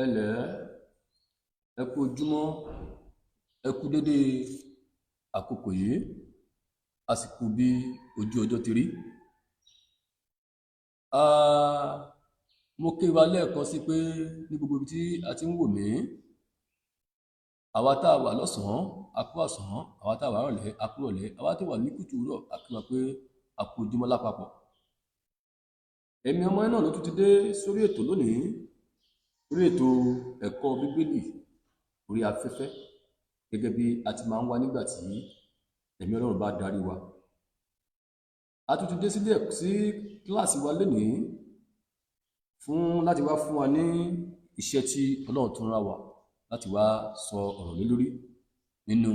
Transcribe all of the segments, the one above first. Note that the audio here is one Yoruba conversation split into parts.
ẹlẹ́ ẹ kú ojúmọ́, ẹ kú dédé àkókò yìí, àsìkò bí ojú ọjọ́ ti rí. Mo kí wa lẹ́ẹ̀kan sí pé ní gbogbo ibi tí a ti ń wò mí, àwa tá a wà lọ́sàn-án a kú ọ̀sán, àwa tá a wà rọ̀lẹ́ a kú rọ̀lẹ́, àwa tó wà ní kùtù rọ̀ a kí wa pé a kú ojúmọ́ lápapọ̀. Èmi ọmọ náà ló tún ti dé sórí ètò lónìí, orí ètò ẹ̀kọ́ bíbélì orí afẹ́fẹ́, gẹ́gẹ́ bí a ti máa ń wá nígbà tí ẹ̀mí Ọlọ́run bá darí wa. A tún ti dé sí kíláàsì wa lónìí láti wá fún wa ní iṣẹ́ tí Ọlọ́run tún rán wa láti wá sọ ọ̀rọ̀ lé lórí nínú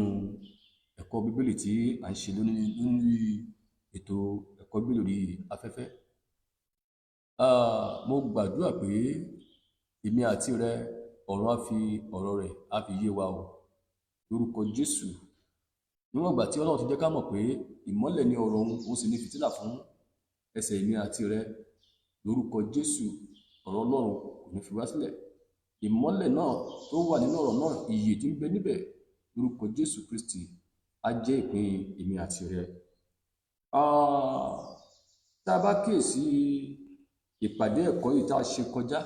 ẹ̀kọ́ bíbélì tí a ń ṣe lórí ètò ẹ̀kọ́ bíbélì orí afẹ́fẹ́. Mo gbàdúrà pé èmi àti rẹ ọ̀run á fi ọ̀rọ̀ rẹ̀ á fi yé wa o, lórúkọ Jésù. Níwọ̀n ìgbà tí Ọlọ́run ti jẹ́ ká mọ̀ pé ìmọ́lẹ̀ ni ọ̀rọ̀ òun sì ní fìtílà fún ẹsẹ̀ èmi àti rẹ, lórúkọ Jésù ọ̀rọ̀ Ọlọ́run kò ní fi wá sílẹ̀. Ìmọ́lẹ̀ náà tó wà nínú ọ̀rọ̀ náà, ìyè tí ń bẹ níbẹ̀, lórúkọ Jésù Kristi á jẹ́ ìpín èmi àti rẹ. Tá a bá kíyèsí ìpàdé ẹ̀kọ́ yìí tá a ṣe kọjá,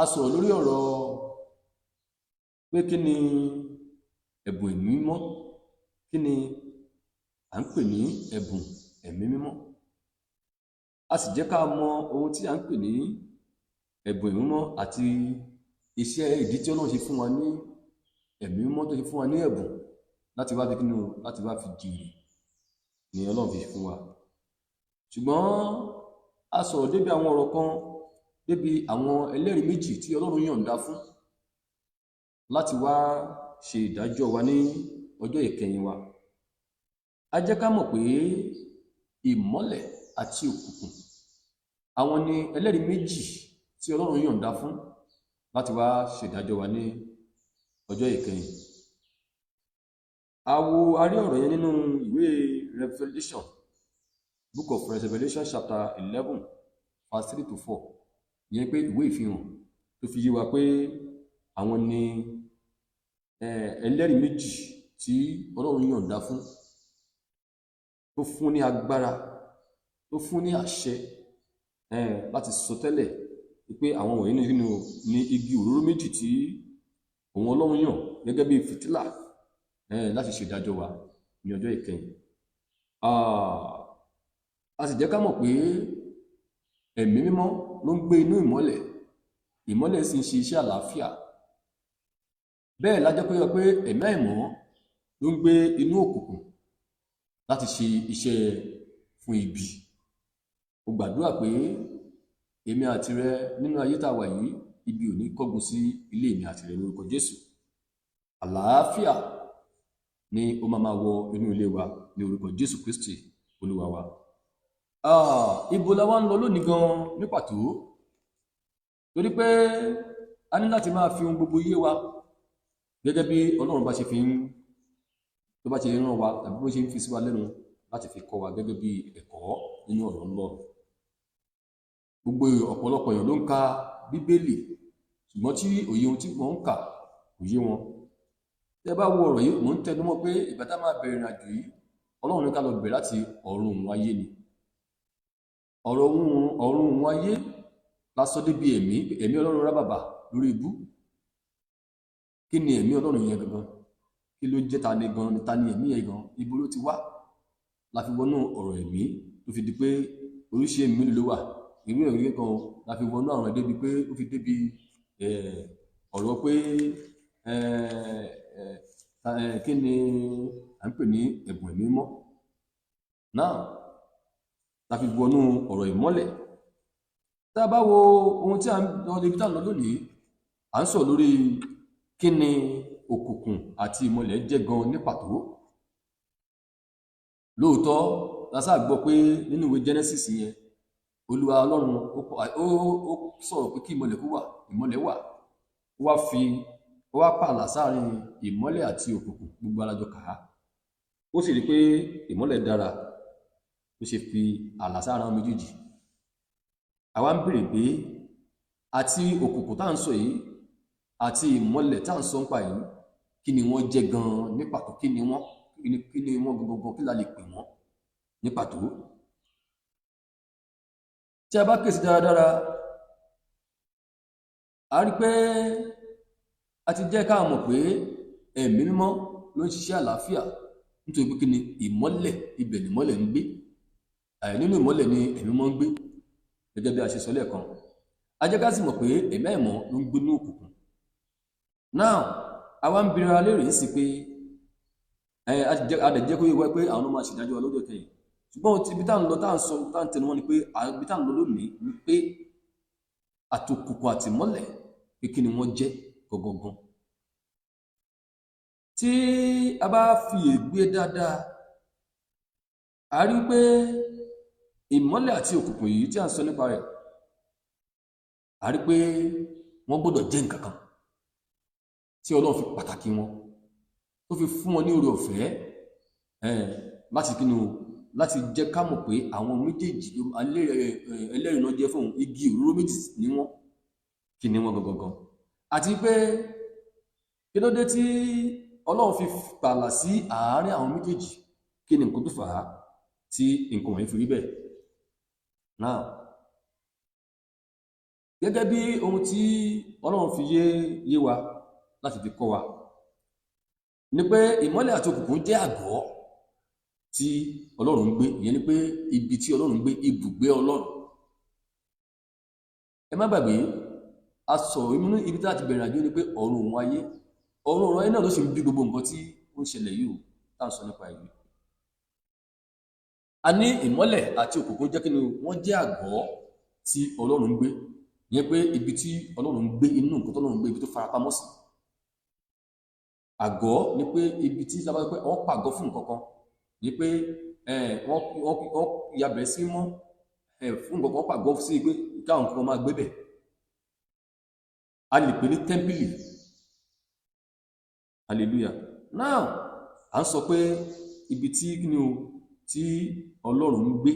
a sọ̀rọ̀ lórí ọ̀rọ̀ pé kí ni ẹ̀bùn ẹ̀mí mímọ́, kí ni à ń pè ní ẹ̀bùn ẹ̀mí mímọ́. A sì jẹ́ ká mọ ohun tí à ń pè ní ẹ̀bùn ẹ̀mí mímọ́ àti iṣẹ́ ìdí tí Ọlọ́run ṣe fún wa ní ẹ̀mí mímọ́, tó ṣe fún wa ní ẹ̀bùn láti wá fi kínú láti wá fi jèrè ni Ọlọ́run fi fún wa. Ṣùgbọ́n a sọ̀rọ̀ débi àwọn ọ̀rọ̀ kan, débi àwọn ẹlẹ́rìí méjì tí Ọlọ́run yọ̀ǹda fún láti wá ṣe ìdájọ́ wa ní ọjọ́ ìkẹyìn wa. A jẹ́ ká mọ̀ pé ìmọ́lẹ̀ àti òkùnkùn, àwọn ni ẹlẹ́rìí méjì tí Ọlọ́run yọ̀ǹda fún láti wá ṣe ìdájọ́ wa ní ọjọ́ ìkẹyìn. A rí ọ̀rọ̀ yẹn nínú ìwé Revelation, Book of Revelation chapter 11 verse 3 to 4. Ìyẹn pé ìwé ìfihàn tó fi yé wa pé àwọn ni ẹlẹ́rìí méjì tí Ọlọ́run yọ̀ǹda fún, tó fún ní agbára, tó fún ní àṣẹ láti sọ tẹ́lẹ̀ pé àwọn wọ̀nyí ní igi òróró méjì tí òun Ọlọ́run yàn gẹ́gẹ́ bí fìtílà láti ṣèdájọ́ wa ní ọjọ́ ìkẹyìn. A sì jẹ́ ká mọ̀ pé ẹ̀mí mímọ́ ló ń gbé inú ìmọ́lẹ̀, ìmọ́lẹ̀ sì ń ṣe iṣẹ́ àlàáfíà. Bẹ́ẹ̀ la jẹ́ pé ẹ̀mí àìmọ́ ló ń gbé inú òkùnkùn láti ṣe iṣẹ́ fún ibi. Mo gbàdúrà pé èmi àti rẹ nínú ayé tá a wà yìí, ibi ò ní kọ́gun sí ilé mi àti rẹ lórúkọ Jésù. Àlàáfíà ni ó máa wọ inú ilé wa ní orúkọ Jésù Kristi Olúwa wa. Ibo la wá ń lọ lónìí gan ní pàtó? Torí pé a ní láti máa fi ohun gbogbo yé wa gẹ́gẹ́ bí Ọlọ́run bá ṣe tó bá ṣe rán wa, tàbí bó ṣe ń fi sí wa lẹ́nu láti fi kọ́ wa gẹ́gẹ́ bí ẹ̀kọ́ nínú ọ̀rọ̀ Ọlọ́run. Gbogbo ọ̀pọ̀lọpọ̀ èèyàn ló ń ka Bíbélì, ṣùgbọ́n tí òye ohun tí wọ́n ń kà kò yé wọn. Tẹ́ bá wo ọ̀rọ̀ yìí, mò ń tẹnu mọ́ pé ìgbà tá máa bẹ̀rẹ̀ ìrìnàjò yìí, Ọlọ́run ní ká lọ bẹ̀rẹ̀ láti ọ̀run òun ayé ni. Ọ̀run òun ayé la sọ débi ẹ̀mí Ọlọ́run rábàbà lórí ibú. Kí ni ẹ̀mí Ọlọ́run yẹn gangan? Kí ló jẹ́ ta ni ẹ̀mí yẹn gan? Ibo ló ti wá? La fi wọnú ọ̀rọ̀ ẹ̀mí tó fi di pé oríṣi ẹ̀mí ló wà. Irú ẹ̀rí kan la fi wọnú àwọn débi pé ó fi débi ọ̀rọ̀ pé kí ni à ń pè ní ẹ̀bùn ẹ̀mí mọ́. Náà la fi wọnú ọ̀rọ̀ ìmọ́lẹ̀. Tá a bá wo ohun tí a ń lọ lónìí, à ń sọ̀rọ̀ lórí kí ni òkùnkùn àti ìmọ́lẹ̀ jẹ́ gan ní pàtó. Lóòótọ́ la sáà gbọ́ pé nínú ìwé Genesis yẹn, Olúwa Ọlọ́run ó sọ̀rọ̀ pé kí ìmọ́lẹ̀ wà. Ó wá pààlà sáàrin ìmọ́lẹ̀ àti òkùnkùn, gbogbo alájọ kà á. Ó sì rí pé ìmọ́lẹ̀ dára, ó ṣe fi ààlà sáàrin méjèèjì. Àwa ń béèrè pé àti òkùnkùn tá à ń sọ yìí àti ìmọ́lẹ̀ tá à ń sọ ń pa yìí, kí ni wọ́n jẹ́ gan-an ní pàtó? Kí ni wọ́n gangan, kí la lè pè wọ́n ní pàtó? Tí a bá kíyèsí dáradára, a rí pé a ti jẹ́ ká mọ̀ pé ẹ̀mí mímọ́ ló ń ṣiṣẹ́ àlàáfíà, nítorí pé kí ni ìmọ́lẹ̀, ibẹ̀ ni ìmọ́lẹ̀ ń gbé. Nínú ìmọ́lẹ̀ ni ẹ̀mí mímọ́ ń gbé, gẹ́gẹ́ bí a ṣe sọ lẹ́ẹ̀kan. A jẹ́ ká sì mọ̀ pé ẹ̀mí àìmọ́ ló ń gbé ní òkùnkùn. Now, àwa ń bira léèrè sí pé a dẹ̀ jẹ́ kó yé wa pé àwọn ọmọ àṣìdájọ́ lọ́jọ́ kẹyìn. Ṣùgbọ́n ibi tá à ń lọ, tá à ń sọ, tá à ń tẹnu mọ́ ni pé ibi tá à ń lọ lónìí ni pé àtòkùnkùn àti ìmọ́lẹ̀ pé kí ni wọ́n jẹ́ gangan. Tí a bá fi ègbé dáadáa, a rí pé ìmọ́lẹ̀ àti òkùnkùn yìí tí a ń sọ nípa rẹ̀, a rí pé wọ́n gbọ́dọ̀ jẹ́ nǹkan kan tí Ọlọ́run fi pàtàkì wọn, tó fi fún wọn ní oore ọ̀fẹ́ láti kí ni o, láti jẹ́ ká mọ̀ pé àwọn méjèèjì ẹlẹ́rìí náà jẹ́ fún igi òróró méjì ní wọ́n, kí ni wọ́n gangan. Àti pé kí ló dé tí Ọlọ́run fi pààlà sí àárín àwọn méjèèjì, kí ni nǹkan tó fà á tí nǹkan wọ̀nyí fi rí bẹ́ẹ̀. Now, gẹ́gẹ́ bí ohun tí Ọlọ́run fi yé wa láti fi kọ́ wa ni pé ìmọ́lẹ̀ àti òkùnkùn jẹ́ àgọ́ tí Ọlọ́run ń gbé, ìyẹn ni pé ibi tí Ọlọ́run ń gbé, ibùgbé Ọlọ́run. Ẹ má gbàgbé, a sọ̀rọ̀ nínú ibi tí a ti bẹ̀rẹ̀ àjò ni pé ọ̀run òun ayé, ọ̀run òun ayé náà ló sì ń bí gbogbo nǹkan tí ó ń ṣẹlẹ̀ yìí, tá à ń sọ nípa èyí. A ní ìmọ́lẹ̀ àti òkùnkùn jẹ́ kí ni wọ́n jẹ́ àgọ́ tí Ọlọ́run ń gbé, ìyẹn pé ibi tí Ọlọ́run ń gbé, inú nǹkan tí Ọlọ́run ń gbé, ibi tó farapamọ́ sí. Àgọ́ ni pé ibi tí sábà pé wọ́n pàgọ́ fún nǹkan kan, ni pé wọ́n yabẹ̀ sí mọ́ fún nǹkan kan, wọ́n pàgọ́ sí pé káwọn nǹkan máa gbé bẹ̀. A lè pè ní tẹ́ḿpìlì. Hallelujah. Now, à ń sọ pé ibi tí kí ni o, tí Ọlọ́run ń gbé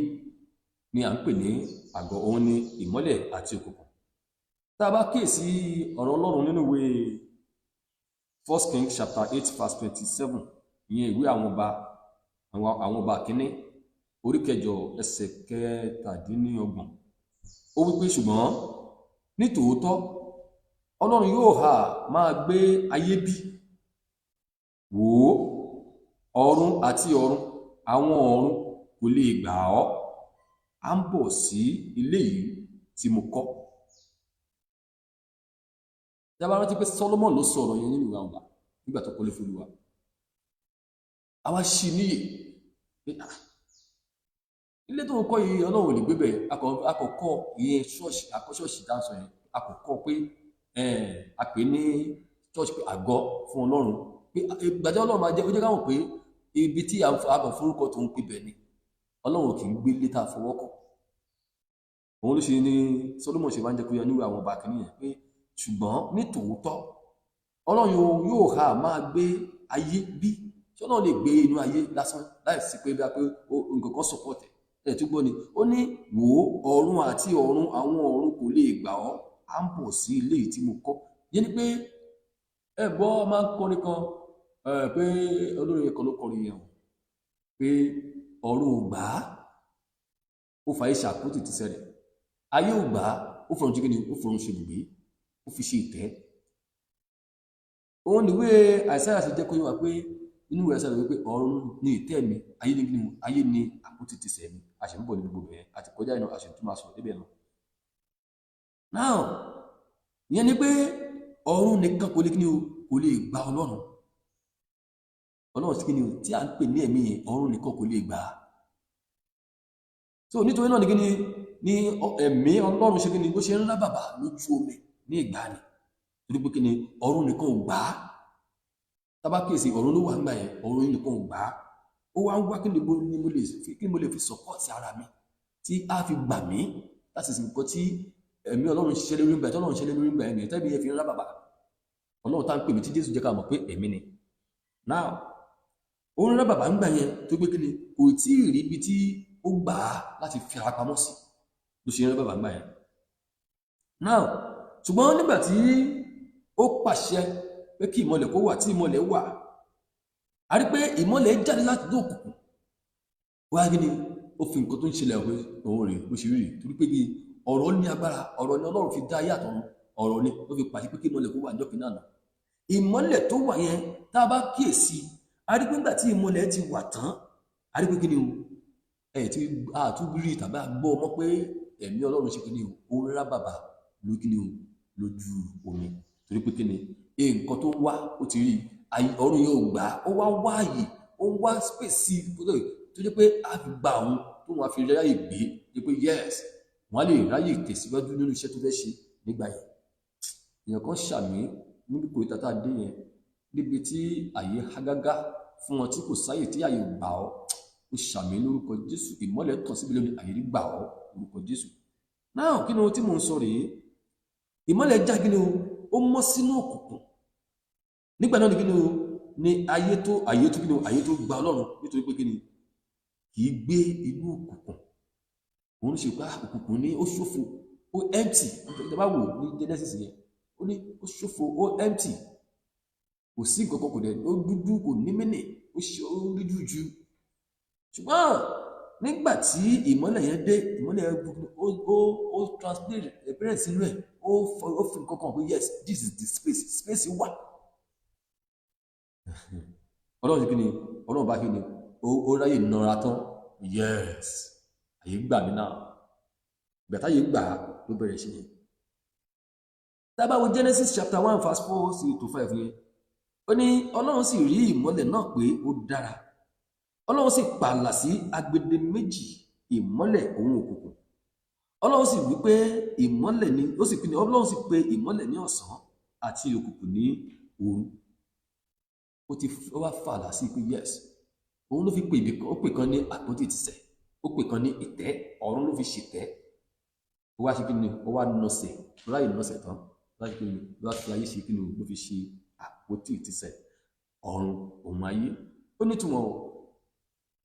ni à ń pè ní àgọ́, òun ni ìmọ́lẹ̀ àti òkùnkùn. Tá a bá kíyèsí ọ̀rọ̀ Ọlọ́run nínú ìwé 1 Kings chapter 8 verse 27, ìyẹn ìwé àwọn ọba kínní orí 8 ẹsẹ̀ 17. Ó wí pé ṣùgbọ́n ní tòótọ́ Ọlọ́run yóò ha máa gbé ayé bí? Wò ó, ọ̀run àti ọ̀run, àwọn ọ̀run kò lè gbà ọ́. À ń bọ̀ sí ilé yìí tí mo kọ́. Jábá rántí pé Solomon ló sọ ọ̀rọ̀ yẹn nínú ìwé ọba nígbà tó kọ́lé fún Olúwa. Àwa ṣì níyè pé ilé tó ń kọ́ yìí Ọlọ́run ò lè gbé bẹ̀. Àkọ́kọ́ ìyẹn ṣọ́ọ̀ṣì, ṣọ́ọ̀ṣì dáńsọ yẹn, àkọ́kọ́ pé a pè ní ṣọ́ọ̀ṣì pé àgọ́ fún Ọlọ́run, pé ìgbàjẹ́ Ọlọ́run máa jẹ́ ó jẹ́ káwọn pé ibi tí àbọ̀ forúkọ tó ń pè bẹ̀ ni Ọlọ́run kì í gbé létà fọwọ́kọ̀. Òun ló ṣe ní Solomon ṣe máa ń jẹ́ kó yọ níwèé àwọn ọba kìíní yẹn pé ṣùgbọ́n ní tòótọ́ Ọlọ́run yóò ha máa gbé ayé bí? Ṣé Ọlọ́run lè gbé inú ayé lásán láì sí pé bí a pé nǹkan kan support ẹ̀ tó gbọ́ ni? Ó ní wò ó, ọ̀run àti ọ̀run, àwọn ọ̀run kò lè gbà ọ́. À ń bọ̀ sí ilé yìí tí mo kọ́. Yẹn ni pé ẹ̀gbọ́n máa ń kọrin kan pé olórin kan ló kọrin yẹn pé ọ̀run ò gbà á, ó fàyè ṣàkóso ti sẹ́rẹ̀. Ayé ò gbà á, ó fọ̀run ṣe kí ni? Ó fọ̀run ṣe ibùgbé, ó fi ṣe ìtẹ́. Òun níwé Àìsáyà ṣe jẹ́ kó yé wa pé inú ìwé Àìsáyà wípé ọ̀run ni ìtẹ́ mi, ayé ni kíni? Ayé ni àpótí ti sẹ̀ mi. A ṣe ń bọ̀ ní gbogbo bẹ̀rẹ̀ àti kọjá iná, a ṣe tún máa sọ débẹ̀ lọ. Now, ìyẹn ni pé ọ̀run nìkan kò lè kíni o, kò lè gba Ọlọ́run. Ọlọ́run sí kíni o, tí a ń pè ní ẹ̀mí yẹn, ọ̀run nìkan kò lè gbà á. So nítorí náà ni kíni ní ẹ̀mí Ọlọ́run ṣe kíni bó ṣe ń rá bàbà lójú omi ní ìgbàanì, torí pé kíni ọ̀run nìkan ò gbà á. Tá bá kíyèsí ọ̀run ló wà ń gbà yẹn, ọ̀run nìkan ò gbà á. Ó wá ń wá kí ni mo lè fi support ara mi tí a fi gbà mí láti sì nǹkan tí ẹ̀mí Ọlọ́run ṣiṣẹ́ lórí ń gbà, tí Ọlọ́run ṣiṣẹ́ lórí ń gbà yẹn, tẹ́bí yẹn fi ń rá bàbà. Ọlọ́run tá ń pè mí tí Jésù jẹ́ ká mọ̀ pé ẹ̀mí ni. Now, ó ń rá bàbà ń gbà yẹn tó gbé kíni kò tí ì rí ibi tí ó gbà á láti fi ara pamọ́ sí, ló ṣe ń rá bàbà ń gbà yẹn. Now, ṣùgbọ́n nígbà tí ó pàṣẹ pé kí ìmọ́lẹ̀ kó wà tí ìmọ́lẹ̀ wà, a rí pé ìmọ́lẹ̀ jáde láti inú òkùnkùn wá gíní ó fi nǹkan tó ń ṣẹlẹ̀ òun rè bó ṣe rí torí pé bí ọ̀rọ̀ ní agbára, ọ̀rọ̀ ni Ọlọ́run fi dá ayé àtọ̀run, ọ̀rọ̀ ni ó fi pàṣẹ pé kí ìmọ́lẹ̀ kó wà níjọ́ kìíní àná. Ìmọ́lẹ̀ tó wà yẹn tá a bá kíyèsí, a rí pé nígbà tí ìmọ́lẹ̀ ti wà tán, a rí pé kí ni o tí a tún rí tàbí a gbọ́ ọmọ pé ẹ̀mí Ọlọ́run ṣe kí ni o ó ń rá bàbà lójú kí ni o lójú omi, torí pé kí ni nǹkan tó wá ó ti rí ọ̀run yóò gbà ó wá wáàyè ó wá spèsì tó jẹ́ pé a fi gba àwọn tó wọn fi ráyè gbé jẹ́ pé yes wọ́n á lè ráyè tẹ̀síwájú nínú iṣẹ́ tó fẹ́ ṣe nígbà yẹn. Èèyàn kan ṣàmì níbi kò tata dé yẹn níbi tí àyè hágágá fún wọn tí kò sáyè tí àyè gbà ọ́, ó ṣàmì lórúkọ Jésù. Ìmọ́lẹ̀ tàn síbi lónìí, àyè rí gbà ọ́ lórúkọ Jésù. Náà kí ni ohun tí mò ń sọ rèé, ìmọ́lẹ̀ já kí ni o ó mọ́ sínú òkùnkùn. Nígbà náà ni kí ni o ní ayé tó kí ni o ayé tó gba Ọlọ́run, nítorí pé kí ni kì í gbé inú òkùnkùn. Òun ṣe pé òkùnkùn ní ó ṣófo ó empty. Ìjọba wò ní Genesis yẹn ó ní ó ṣófo ó empty, kò sí nǹkan kan, kò dẹ̀ ó dúdú, kò ní mínì, ó ṣe ó dúdú ju. Ṣùgbọ́n nígbà tí ìmọ́lẹ̀ yẹn dé, ìmọ́lẹ̀ yẹn ó translate appearance sínú ẹ̀, ó fi nǹkan kan pé yes this is the space wà. Ọlọ́run kí ni Ọlọ́run bá kí ni ó ráyè nara tán, yes àyè gbà mí náà, ìgbà táyè gbà ló bẹ̀rẹ̀ ṣe. Tá bá wo Genesis chapter 1 verse 4 to 5 yẹn, ó ní Ọlọ́run sì rí ìmọ́lẹ̀ náà pé ó dára. Ọlọ́run sì pààlà sí agbede méjì, ìmọ́lẹ̀ òun òkùnkùn. Ọlọ́run sì wí pé ìmọ́lẹ̀ ni ó sì pinnu, Ọlọ́run sì pè ìmọ́lẹ̀ ní ọ̀sán àti òkùnkùn ní òru. Ó wá fààlà sí pé yes òun ló fi pè ibì kan, ó pè kan ní àpótí ìtìsẹ̀, ó pè kan ní ìtẹ́, ọ̀run ló fi ṣètẹ́. Ó wá ṣe kí ni ó wá nọsẹ̀, ráyè nọsẹ̀ tán láti kí ni ló wá fi ayé ṣe kí ni ló fi ṣe àpótí ìtìsẹ̀, ọ̀run òun ayé. Ó nítumọ̀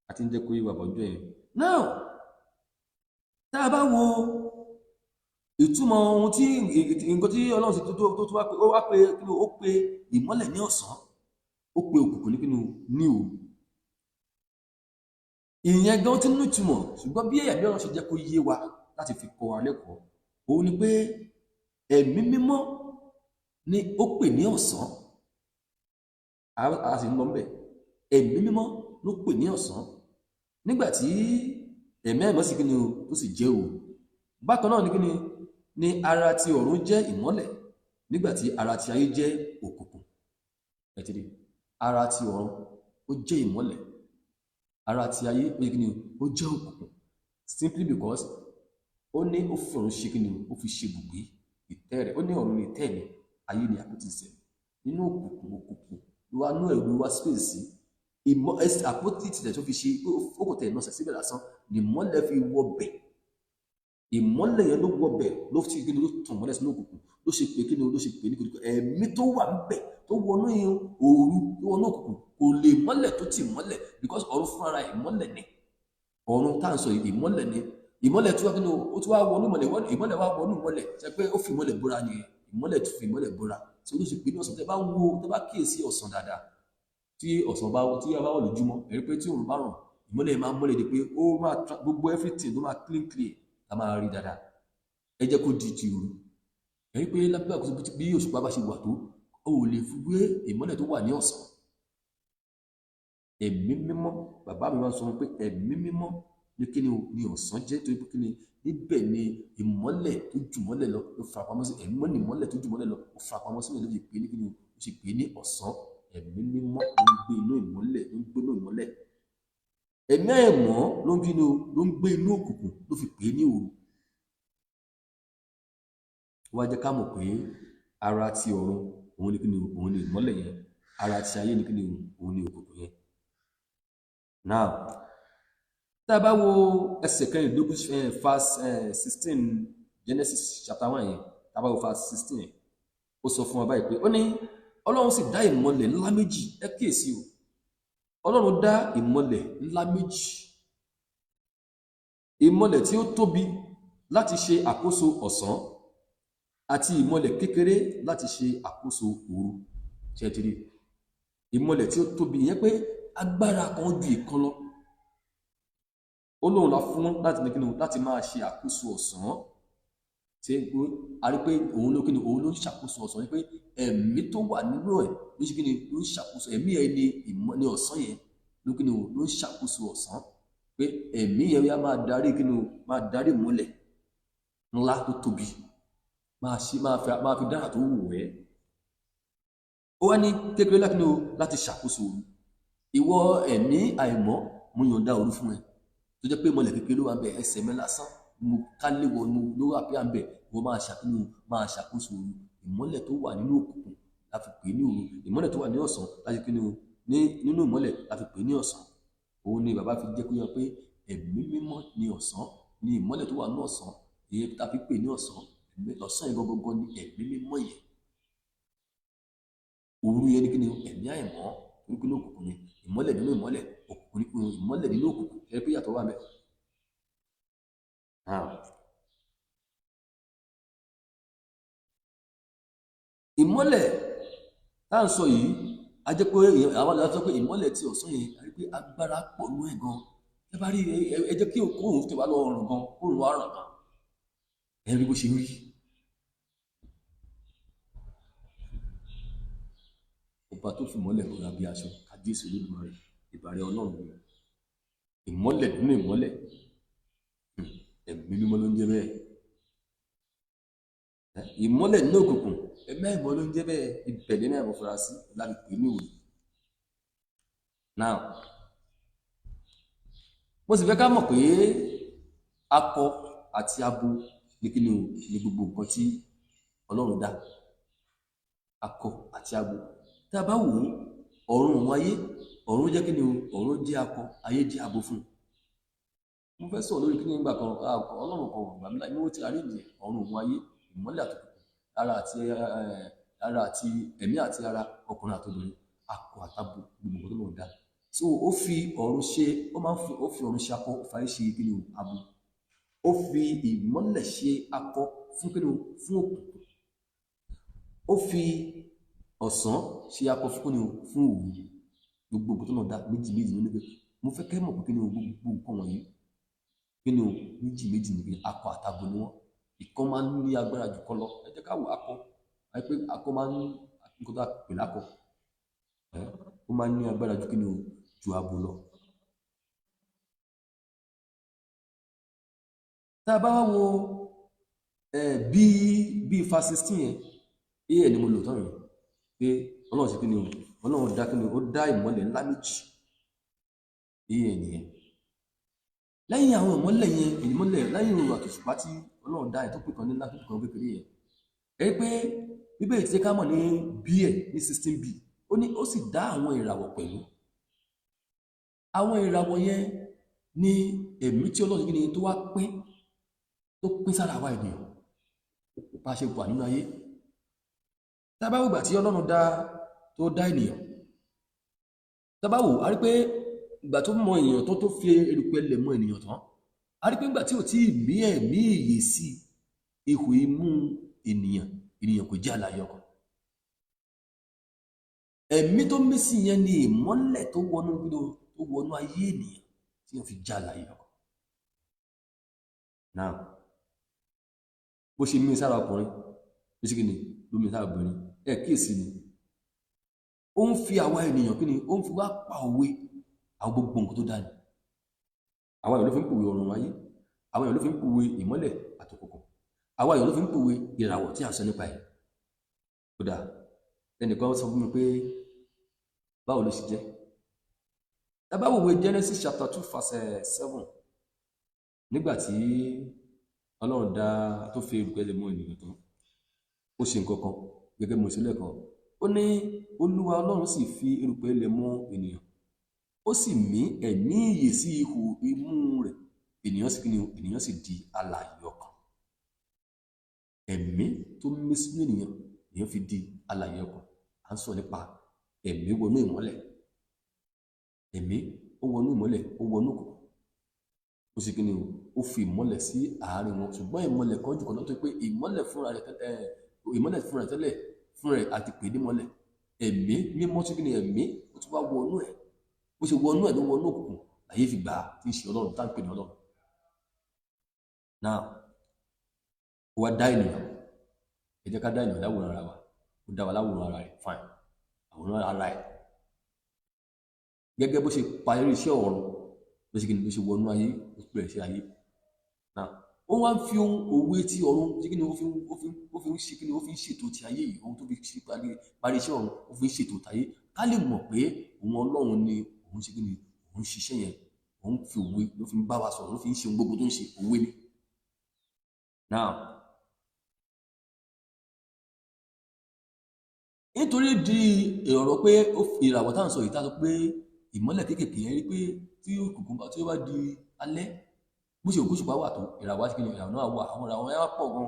àti ń jẹ́ kó yíwa bọ̀jọ́ yẹn. Now tá a bá wo ìtumọ̀ ohun tí nǹkan tí Ọlọ́run sì tó wá pé ó wá pé kí ni ó pe ìmọ́lẹ̀ ní ọ̀sán, ó pe òkùnkùn ní kí ni ní òru. Ìyẹn gan tí nínú ìtumọ̀, ṣùgbọ́n bí ẹ̀mí Ọlọ́run ṣe jẹ́ kó yé wa láti fi kọ́ wa lẹ́kọ̀ọ́, òun ni pé ẹ̀mí mímọ́ ni ó pè ní ọ̀sán. A sì ń lọ mbẹ̀, ẹ̀mí mímọ́ ló pè ní ọ̀sán nígbà tí ẹ̀mí àìmọ́ sì kí ni o tó sì jẹ́ òru. Bákan náà ni kí ni ara ti ọ̀run jẹ́ ìmọ́lẹ̀ nígbà tí ara ti ayé jẹ́ òkùnkùn. Ẹ ti rí, ara ti ọ̀run ó jẹ́ ìmọ́lẹ̀, ara ti ayé kí ni ó jẹ́ òkùnkùn, simply because ó ní ó fi ọ̀run ṣe kí ni ó fi ṣe ibùgbé ìtẹ́ rẹ̀. Ó ní ọ̀run ní ìtẹ́ mi, ayé ni àpótí ìtìsẹ̀. Nínú òkùnkùn ló wá nú ẹ̀rù wá space sí àpótí ìtìsẹ̀ tó fi ṣe ó kò tẹ̀ nọ́ọ̀sẹ̀ síbẹ̀ lásán ni ìmọ́lẹ̀ fi wọ bẹ̀. Ìmọ́lẹ̀ yẹn ló wọ bẹ̀ ló fi kí ni ló tàn mọ́lẹ̀ sínú òkùnkùn, ló ṣe pé kí ni ló ṣe pé ní kí ẹ̀mí tó wà níbẹ̀ tó wọnú òru tó wọnú òkùnkùn kò lè mọ́lẹ̀ tó ti mọ́lẹ̀, because ọ̀run fúnra ìmọ́lẹ̀ ni. Ọ̀run tá à ń sọ ìmọ́lẹ̀ ni. Ìmọ́lẹ̀ tó wá kí ni ó tún wá wọnú ìmọ́lẹ̀ wá wọnú ìmọ́lẹ̀, ṣe pé ó fi ìmọ́lẹ̀ bóra ni, ìmọ́lẹ̀ tó fi ìmọ́lẹ̀ bóra. Tí ó ṣe pé ní ọ̀sán tẹ́ bá kíyèsí ọ̀sán dáadáa, tí ọ̀sán bá wọ lójúmọ́, ẹ rí pé tí òòrùn bá ràn, ìmọ́lẹ̀ máa mọ́lẹ̀ di pé ó máa gbogbo everything ló máa clear la máa rí dáadáa. Ẹ jẹ́ kó di ti òru, ẹ rí pé lábẹ́ àkóso bí òṣùpá bá ṣe wà tó, ó lè fi wé ìmọ́lẹ̀ tó wà ní ọ̀sán. Ẹ̀mí mímọ́, bàbá mi máa ń sọ pé ẹ̀mí mímọ́ ní kí ni ọ̀sán jẹ́, torí pé kí ni níbẹ̀ ni ìmọ́lẹ̀ tó jù mọ́lẹ̀ lọ ló farapamọ́ sí, ẹ̀mí mọ́ ni ìmọ́lẹ̀ tó jù mọ́lẹ̀ lọ ó farapamọ́ sí, ló fi pè ní kí ni ó ṣe pè ní ọ̀sán. Ẹ̀mí mímọ́ ló ń gbé inú ìmọ́lẹ̀, ló ń gbé inú ìmọ́lẹ̀. Ẹ̀mí àìmọ́ ló ń gbé inú òkùnkùn, ló fi pè ní òru. Wá jẹ́ ká mọ̀ pé ara ti ọ̀run òun ni kí ni òun ni ìmọ́lẹ̀ yẹn, ara ti ayé ni kí ni òun ni òkùnkùn yẹn. Now tá a bá wo ẹsẹ̀ kẹrìndínlógún verse 16 Genesis chapter 1 yẹn, tá a bá wo verse 16 yẹn, ó sọ fún wa báyìí pé ó ní Ọlọ́run sì dá ìmọ́lẹ̀ ńlá méjì. Ẹ kíyèsí o, Ọlọ́run dá ìmọ́lẹ̀ ńlá méjì, ìmọ́lẹ̀ tí ó tóbi láti ṣe àkóso ọ̀sán àti ìmọ́lẹ̀ kékeré láti ṣe àkóso òru. Ṣé ẹ ti rí ìmọ́lẹ̀ tí ó tóbi yẹn pé agbára kan ju ìkan lọ. Ó lóun la fún láti ní kíni láti máa ṣe àkóso ọ̀sán. Ṣé a rí pé òun ló kíni òun ló ń ṣàkóso ọ̀sán ni pé ẹ̀mí tó wà nínú ẹ̀ ló ṣe kíni ló ń ṣàkóso ẹ̀mí ẹ̀ ní ọ̀sán yẹn ló kíni ló ń ṣàkóso ọ̀sán. Pé ẹ̀mí yẹn yá máa darí kíni máa darí ìmọ́lẹ̀ ńlá tó tóbi máa fi dára tó wù ẹ́. Ó wá ní kékeré láti ṣàkóso òru. Ìwọ ẹ̀mí àìmọ́ mo yọ̀ǹda òru fún ẹ tó jẹ́ pé ìmọ́lẹ̀ kékeré ló wà ń bẹ ẹsẹ̀ mi lásán mo ká léwọ ló wà pé à ń bẹ wọ́n máa ṣàkóso òru. Ìmọ́lẹ̀ tó wà nínú òkùnkùn la fi pè ní òru, ìmọ́lẹ̀ tó wà ní ọ̀sán láti kíni nínú ìmọ́lẹ̀ la fi pè ní ọ̀sán. Òun ni bàbá fi jẹ́ kó yọ pé ẹ̀mí mímọ́ ni ọ̀sán, ni ìmọ́lẹ̀ tó wà ní ọ̀sán èyí tá fi pè ní ọ̀sán. Ọ̀sán yẹn gangan ni ẹ̀mí mímọ́ yẹn. Òru yẹn ni kíni ẹ̀mí àìmọ́ nínú òkùnkùn ni ìmọ́lẹ̀ nínú ìmọ́lẹ̀, òkùnkùn nínú ìmọ́lẹ̀ nínú òkùnkùn. Ẹ pé yàtọ̀ wà ńbẹ̀. Ìmọ́lẹ̀ tá à ń sọ yìí a jẹ́ pé àwọn àti sọ pé ìmọ́lẹ̀ ti ọ̀sán yẹn a rí pé agbára pọ̀ nú ẹ̀ gan. Ẹ bá rí ẹ jẹ́ kí òòrùn tẹ̀ wá lọ ràn gan kóòrùn wá ràn gan. Ẹ rí bó ṣe rí. Ọba tó fi ìmọ́lẹ̀ bora bí aṣọ kábíyèsí Olódùmarè ìbàrẹ̀ Ọlọ́run ni. Ìmọ́lẹ̀ nínú ìmọ́lẹ̀ ẹ̀mí mímọ́ ló ń jẹ́ bẹ́ẹ̀. Ìmọ́lẹ̀ nínú òkùnkùn ẹ̀mí àìmọ́ ló ń jẹ́ bẹ́ẹ̀. Ibẹ̀ lẹ́mí àìmọ́ fura sí láti pè ní òru. Now mo sì fẹ́ ká mọ̀ pé akọ àti abo ní kíni o ní gbogbo nǹkan tí Ọlọ́run dá. Akọ àti abo tá a bá wò ó ọ̀run òun ayé ọ̀run jẹ́ kíni o ọ̀run jẹ́ akọ ayé jẹ́ abo fún un. Mo fẹ́ sọ̀rọ̀ lórí kíni nígbà kan Ọlọ́run kan gbà mí láì ní ó ti arí ìjẹ ọ̀run òun ayé ìmọ́lẹ̀ àtòkùnkùn ara àti ẹ̀mí àti ara ọkùnrin àtobìnrin akọ àtabo gbogbo nǹkan tó lọ́run dá. So ó fi ọ̀run ṣe ó fi ọ̀run ṣe akọ ó fàyè ṣe kíni o abo. Ó fi ìmọ́lẹ̀ ṣe akọ fún kíni o fún òkùnkùn. Ó fi ọ̀sán ṣe akọ fún kíni o fún òru. Gbogbo nǹkan tó lọ́run dá méjì méjì nínú pé mo fẹ́ kẹ́ mọ̀ pé kíni o gbogbo nǹkan wọ̀nyí kíni o méjì méjì níbi akọ àtabo ni wọ́n. Ìkan máa ń ní agbára jù kan lọ. Ẹ jẹ́ ká wo akọ àti pé akọ máa ń nǹkan tó a pè lákọ ó máa ń ní agbára jù kíni o ju abo lọ. Tá a bá wá wo bí verse 16 yẹn ni mo lò tán yẹn pé Ọlọ́run ṣe kíni o Ọlọ́run dá kíni o ó dá ìmọ́lẹ̀ ńlá méjì nìyẹn. Lẹ́yìn àwọn ìmọ́lẹ̀ yẹn ìmọ́lẹ̀ lẹ́yìn òru àtòṣùpá tí Ọlọ́run dá ẹ̀ tó pè kan ní ńlá tó pè kan kékeré yẹn. Ẹ pé Bíbélì ti ká mọ̀ ní ní 16b ó sì dá àwọn ìràwọ̀ pẹ̀lú. Àwọn ìràwọ̀ yẹn ni ẹ̀mí tí Ọlọ́run kíni tó wá tó pín sára àwa ènìyàn bá ṣe wà nínú ayé. Tá bá wò ìgbà tí Ọlọ́run tó dá ènìyàn tá bá wò a rí pé ìgbà tó mọ ènìyàn tó fi erùpẹ̀ lẹ̀ mọ ènìyàn tán a rí pé ìgbà tí ò tí mí ẹ̀mí ìyè sí ihò imú ènìyàn kò jẹ́ alààyè ọkàn. Ẹ̀mí tó mí sí yẹn ni ìmọ́lẹ̀ tó wọnú ayé ènìyàn tí wọ́n fi jẹ́ alààyè ọkàn. Now bó ṣe mí sára ọkùnrin ló ṣe kíni ló mí sára obìnrin kíyèsí ni ó ń fi àwa ènìyàn kíni ó ń fi wá pa òwe àwọn gbogbo nǹkan tó dá ni. Àwọn èèyàn ló fi ń pòwe ọ̀run ayé, àwọn èèyàn ló fi ń pòwe ìmọ́lẹ̀ àtòkùnkùn, àwọn èèyàn ló fi ń pòwe ìràwọ̀ tí a sọ nípa ẹ̀. Kódà ẹnìkan sọ fún mi pé báwo ló ṣe jẹ́. Tá bá wo ìwé Genesis chapter 2 verse 7 nígbà tí Ọlọ́run tó fi erùpẹ̀ lẹ̀ mọ́ ènìyàn tán ó ṣe nǹkan kan gẹ́gẹ́ mo ṣe lẹ́ẹ̀kan ó ní Olúwa Ọlọ́run sì fi erùpẹ̀ lẹ̀ mọ́ ènìyàn ó sì mí ẹ̀mí ìyè sí ihò imú rẹ̀ ènìyàn sì di alààyè ọkàn. Ẹ̀mí tó mí sínú ènìyàn fi di alààyè ọkàn. À ń sọ nípa ẹ̀mí wọnú ìmọ́lẹ̀. Ẹ̀mí ó wọnú ìmọ́lẹ̀ ó wọnú òkùnkùn ó sì ó fi ìmọ́lẹ̀ sí àárín wọn ṣùgbọ́n ìmọ́lẹ̀ kan jù kan náà tó pé ìmọ́lẹ̀ fúnra rẹ̀ ìmọ́lẹ̀ fún rẹ̀ tẹ́lẹ̀ fún rẹ̀ àti pè ní mọ́lẹ̀. Ẹ̀mí mímọ́ tí kíni ẹ̀mí ó tún wá wọnú ẹ̀, bó ṣe wọnú ẹ̀ ló wọnú òkùnkùn láyé fi gbà tí ń ṣe Ọlọ́run tá ń pè ní Ọlọ́run. Now ó wá dá ènìyàn, ẹ jẹ́ ká dá ènìyàn láwòrán ara wa, ó dá wa láwòrán ara rẹ̀, fine, àwòrán ara ẹ̀ gẹ́gẹ́ bó ṣe parí iṣẹ́ ọ̀run ló ṣe kíni ló ṣe wọnú ayé ó bẹ̀rẹ̀ sí ayé. Now ó wá ń fi ohun òwe tí ọ̀run ṣe kíni ó fi ń ṣe kíni ó fi ń ṣètò ti ayé yìí, ohun tó fi ṣe parí iṣẹ́ ọ̀run ó fi ń ṣètò tayé ká lè mọ̀ pé òun Ọlọ́run ni òun ṣe kíni òun ṣiṣẹ́ yẹn, òun fi òwe ló fi ń bá wa sọ̀rọ̀, ló fi ń ṣe ohun gbogbo tó ń ṣe òwe ni. Now nítorí di ọ̀rọ̀ pé ìràwọ̀ tá à ń sọ yìí tá a sọ pé ìmọ́lẹ̀ kéékèèké yẹn rí pé tí òkùnkùn bá tí ó bá di alẹ́ bó ṣe òkú ṣùpá wà tó ìràwọ̀ àti kíni ìràwọ̀ náà wà, àwọn ìràwọ̀ yẹn wá pọ̀ gan.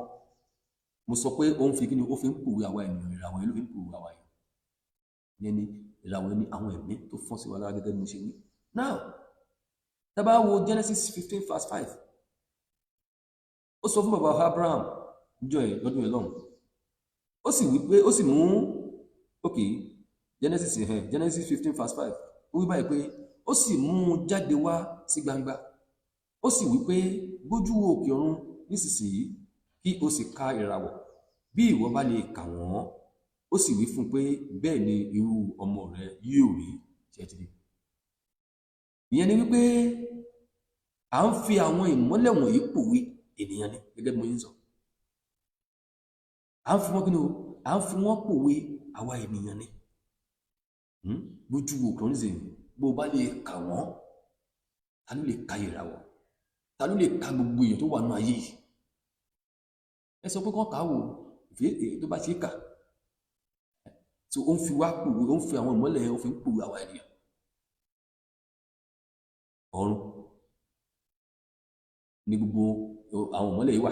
Mo sọ pé ó ń fi kíni ó fi ń pòwe àwa ènìyàn, ìràwọ̀ yẹn ló fi ń pòwe àwa ènìyàn. Ìyẹn ni ìràwọ̀ yẹn ni àwọn ẹ̀mí tó fọ́n sí wa lára gẹ́gẹ́ bí mo ṣe wí. Now tá a bá wo Genesis 15:5 ó sọ fún bàbá Abraham níjọ́ yẹn lọ́dún yẹn lọ́hùn, ó sì wí pé ó sì mú Genesis 15:5 ó wí báyìí pé ó sì mú un jáde wá sí gbangba, ó sì wí pé gbójú wo òkè ọ̀run nísinsìnyí kí o sì ka ìràwọ̀ bí ìwọ bá lè kà wọ́n. Ó sì wí fún un pé bẹ́ẹ̀ ni irú ọmọ rẹ yóò rí. Ṣẹ́tìrì ìyẹn ni wípé à ń fi àwọn ìmọ́lẹ̀ wọ̀nyí pòwe ènìyàn ni gẹ́gẹ́ bí mo ń sọ, à ń fi wọ́n kíni o à ń fi wọ́n pòwe àwa ènìyàn ni. Gbójú wo òkè ọ̀run nísinsìnyí bó bá lè kà wọ́n, ta ló lè ka ìràwọ̀, ta ló lè ka gbogbo èèyàn tó wà nínú ayé yìí? Ẹ sọ pé kán kà á wò ìfẹ́ tó bá ṣe é kà. So ó ń fi wá pòwe, ó ń fi àwọn ìmọ́lẹ̀ yẹn ó fi ń pòwe àwa ènìyàn. Ọ̀run ní gbogbo àwọn ìmọ́lẹ̀ yìí wà,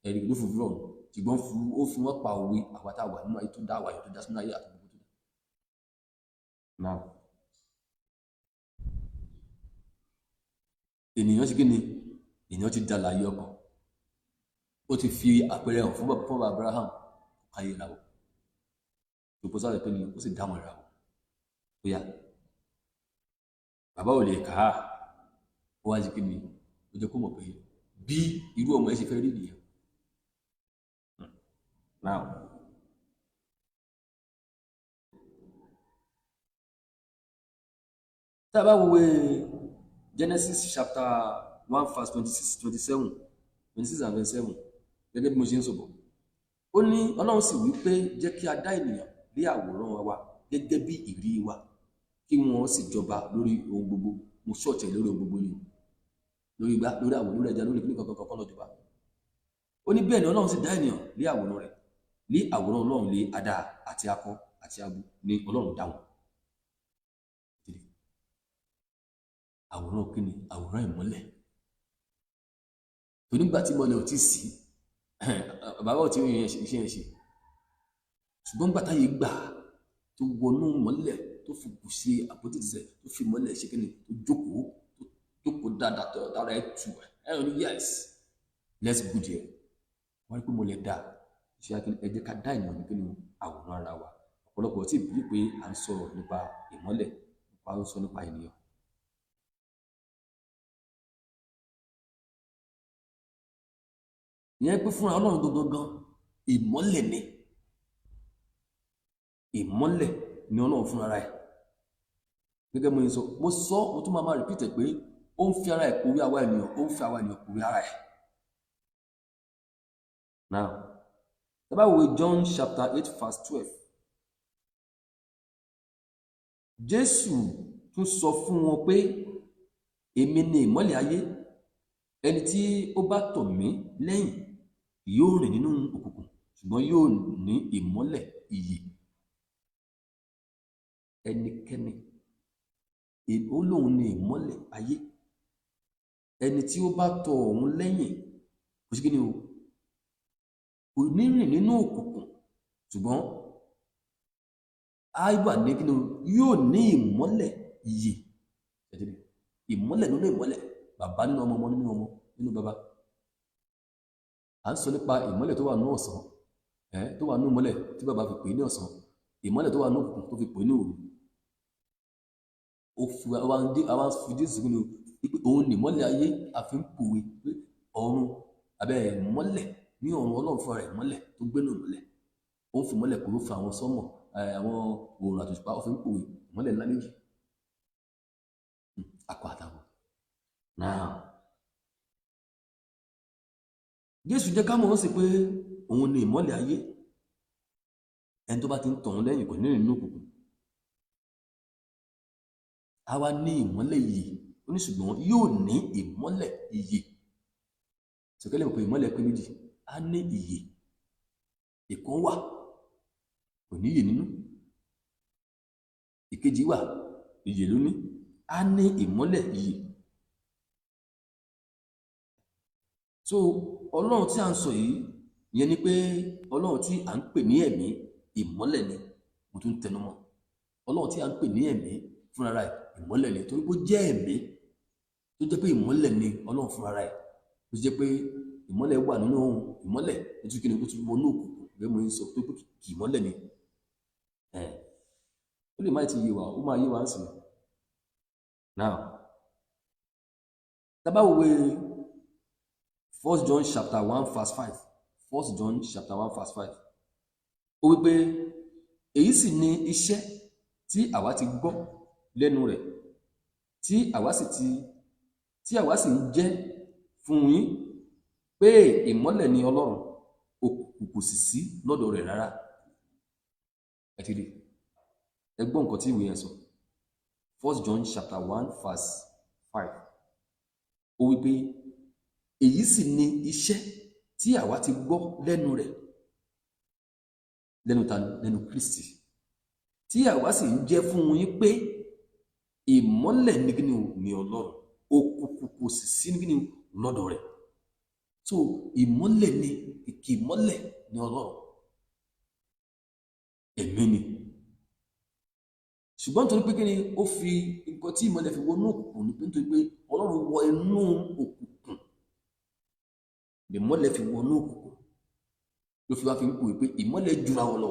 ẹ̀rí ló fòfin ọ̀run, ṣùgbọ́n ó fi wọ́n pa òwe àwa tá a wà nínú ayé tó dá àwa yìí tó dá sínú ayé àti gbogbo tó dá. Now ènìyàn ṣe kí ni ènìyàn ti dá láyé ọkàn, ó ti fi àpẹẹrẹ hàn fún bàbá Abraham káyé ìràwọ̀ proposal rẹ̀ pé ni ó sì dáhùn ìràwọ̀ bóyá bàbá ò lè kà á, ó wá sí kí ni ó jẹ́ kó mọ̀ pé bí irú ọmọ ẹ ṣe fẹ́ rí nìyẹn. Now tá a bá wo Genesis chapter 1 verse 26 and 27 gẹ́gẹ́ bí mo ṣe ń sọ̀bọ̀, ó ní Ọlọ́run sì wí pé jẹ́ kí a dá ènìyàn bí àwòrán wa gẹ́gẹ́ bí ìrí wa kí wọ́n sì jọba lórí ohun gbogbo. Mo ṣọ̀tẹ̀ lórí ohun gbogbo ni lórí igbá lórí àwọ̀ lórí ẹja lórí kíní kankan lọ́jọba. Ó ní bẹ́ẹ̀ ni Ọlọ́run sì dá ènìyàn lé àwòrán rẹ̀, lé àwòrán Ọlọ́run lé adá àti akọ àti abo ní Ọlọ́run dá wọn. Àwòrán kíni? Àwòrán ìmọ́lẹ̀. Tó nígbà tí ìmọ́lẹ̀ ò tí sí bàbá ò tí rí iṣẹ́ yẹn ṣe, ṣùgbọ́n gbà táyé gbà tó wọnú ìmọ́lẹ̀ tó fi kù sí àpótí ìtìsẹ̀ tó fi ìmọ́lẹ̀ ṣe kíni tó jókòó dáadáa tó dára ẹ̀ tù ẹ̀ ní yes let's go there. Wọ́n rí pé mo lè dá ṣe ẹ jẹ́ ká dá ènìyàn ní kíni àwòrán ara wa. Ọ̀pọ̀lọpọ̀ tí ìbílí pé à ń sọ̀rọ̀ nípa ìmọ́lẹ̀, nípa ń sọ nípa ènìyàn. Ìyẹn pé fúnra Ọlọ́run gangan ìmọ́lẹ̀ ni, ìmọ́lẹ̀ ni Ọlọ́run fúnra rẹ̀. Gẹ́gẹ́ mo sọ mo tún máa repeat pé ó ń fi ara ẹ̀ pòwe àwa ènìyàn, ó ń fi àwa ènìyàn pòwe ara ẹ̀. Now tá bá wo John chapter 8 verse 12, Jésù tún sọ fún wọn pé èmi ni ìmọ́lẹ̀ ayé, ẹni tí ó bá tọ̀ mí lẹ́yìn yóò rìn nínú òkùnkùn ṣùgbọ́n yóò ní ìmọ́lẹ̀ ìyè. Ẹnikẹ́ni ó lóun ní ìmọ́lẹ̀ ayé, ẹni tí ó bá tọ̀ òun lẹ́yìn kò sí kíni o kò ní rìn nínú òkùnkùn ṣùgbọ́n àìbà ní kíni o yóò ní ìmọ́lẹ̀ ìyè. Ìmọ́lẹ̀ nínú ìmọ́lẹ̀, bàbá nínú ọmọ, ọmọ nínú ọmọ nínú bàbá. À ń sọ nípa ìmọ́lẹ̀ tó wà ní ọ̀sán, tó wà ní ìmọ́lẹ̀ tí bàbá fi pè ní ọ̀sán, ìmọ́lẹ̀ tó wà ní òkùnkùn tó fi pè ní òru. Àwọn fi Jésù nínú pé òun ní ìmọ́lẹ̀ ayé àfi ń pòwe pé ọ̀run abẹ́ ìmọ́lẹ̀ ní ọ̀run Ọlọ́run fúnra rẹ̀ ìmọ́lẹ̀ tó gbé ní ìmọ́lẹ̀. Ó ń fi ìmọ́lẹ̀ kúrò fún àwọn sọ́mọ̀, àwọn òòrùn àtòṣùpá, ó fi ń pòwe ìmọ́lẹ̀ ńlá méjì. Akọ àtàbọ̀. Now, Jésù jẹ́ ká mọ̀ sí pé òun ní ìmọ́lẹ̀ ayé. Ẹni tó bá ti ń tọ̀ ọ́n lẹ́yìn kò ní rìn nínú òkùnkùn. A wá ní ìmọ́lẹ̀ ìyè, ó ní ṣùgbọ́n yóò ní ìmọ́lẹ̀ ìyè. Sọ̀kẹ́lẹ̀ mọ̀ pé ìmọ́lẹ̀ pé méjì, a ní ìyè. Ìkan wà, kò ní ìyè nínú. Ìkejì wà, ìyè ló ní. A ní ìmọ́lẹ̀ ìyè. So, Ọlọ́run tí a ń sọ yìí, ìyẹn ni pé Ọlọ́run tí a ń pè ní ẹ̀mí, ìmọ́lẹ̀ ni. Mo tún tẹnu mọ́. Ọlọ́run tí a ń pè ní ẹ̀mí fúnra rẹ̀ ìmọ́lẹ̀ ni, torí pé ó jẹ́ ẹ̀mí tó jẹ́ pé ìmọ́lẹ̀ ni Ọlọ́run fúnra rẹ̀. Ó jẹ́ pé ìmọ́lẹ̀ wà nínú ìmọ́lẹ̀ nítorí kí ni ó tún wọnú òkùnkùn bẹ́ẹ̀ mo ń sọ tó pé kì ìmọ́lẹ̀ ni. Ó lè má ti yé wa, ó máa yé wa ń sìn. Now, tá bá wo 1 John chapter 1 verse 5. 1 John chapter 1 verse 5. Ó wí pé èyí sì ni iṣẹ́ tí àwa ti gbọ́ lẹ́nu rẹ̀, tí àwa sì ń jẹ́ fún yín, pé ìmọ́lẹ̀ ni Ọlọ́run, òkùnkùn kò sì sí lọ́dọ̀ rẹ̀ rárá. Ẹ ti rí, ẹ gbọ́ nǹkan tí ìwé yẹn sọ. 1 John chapter 1 verse 5. Ó wí pé èyí sì ni iṣẹ́ tí àwa ti gbọ́ lẹ́nu rẹ̀, lẹ́nu ta ni? Lẹ́nu Kristi, tí àwa sì ń jẹ́ fún yín pé ìmọ́lẹ̀ ní kíni ni Ọlọ́run, òkùnkùn kò sì sí ní kíni lọ́dọ̀ rẹ̀. So ìmọ́lẹ̀ ni, kìkì ìmọ́lẹ̀ ni Ọlọ́run, ẹ̀mí ni. Ṣùgbọ́n nítorí pé kíni ó fi nǹkan tí ìmọ́lẹ̀ fi wọnú òkùnkùn ní pé nítorí pé Ọlọ́run wọ inú òkùnkùn, ìmọ́lẹ̀ fi wọnú òkùnkùn, ló fi wá fi ń pòwe pé ìmọ́lẹ̀ jura wọn lọ,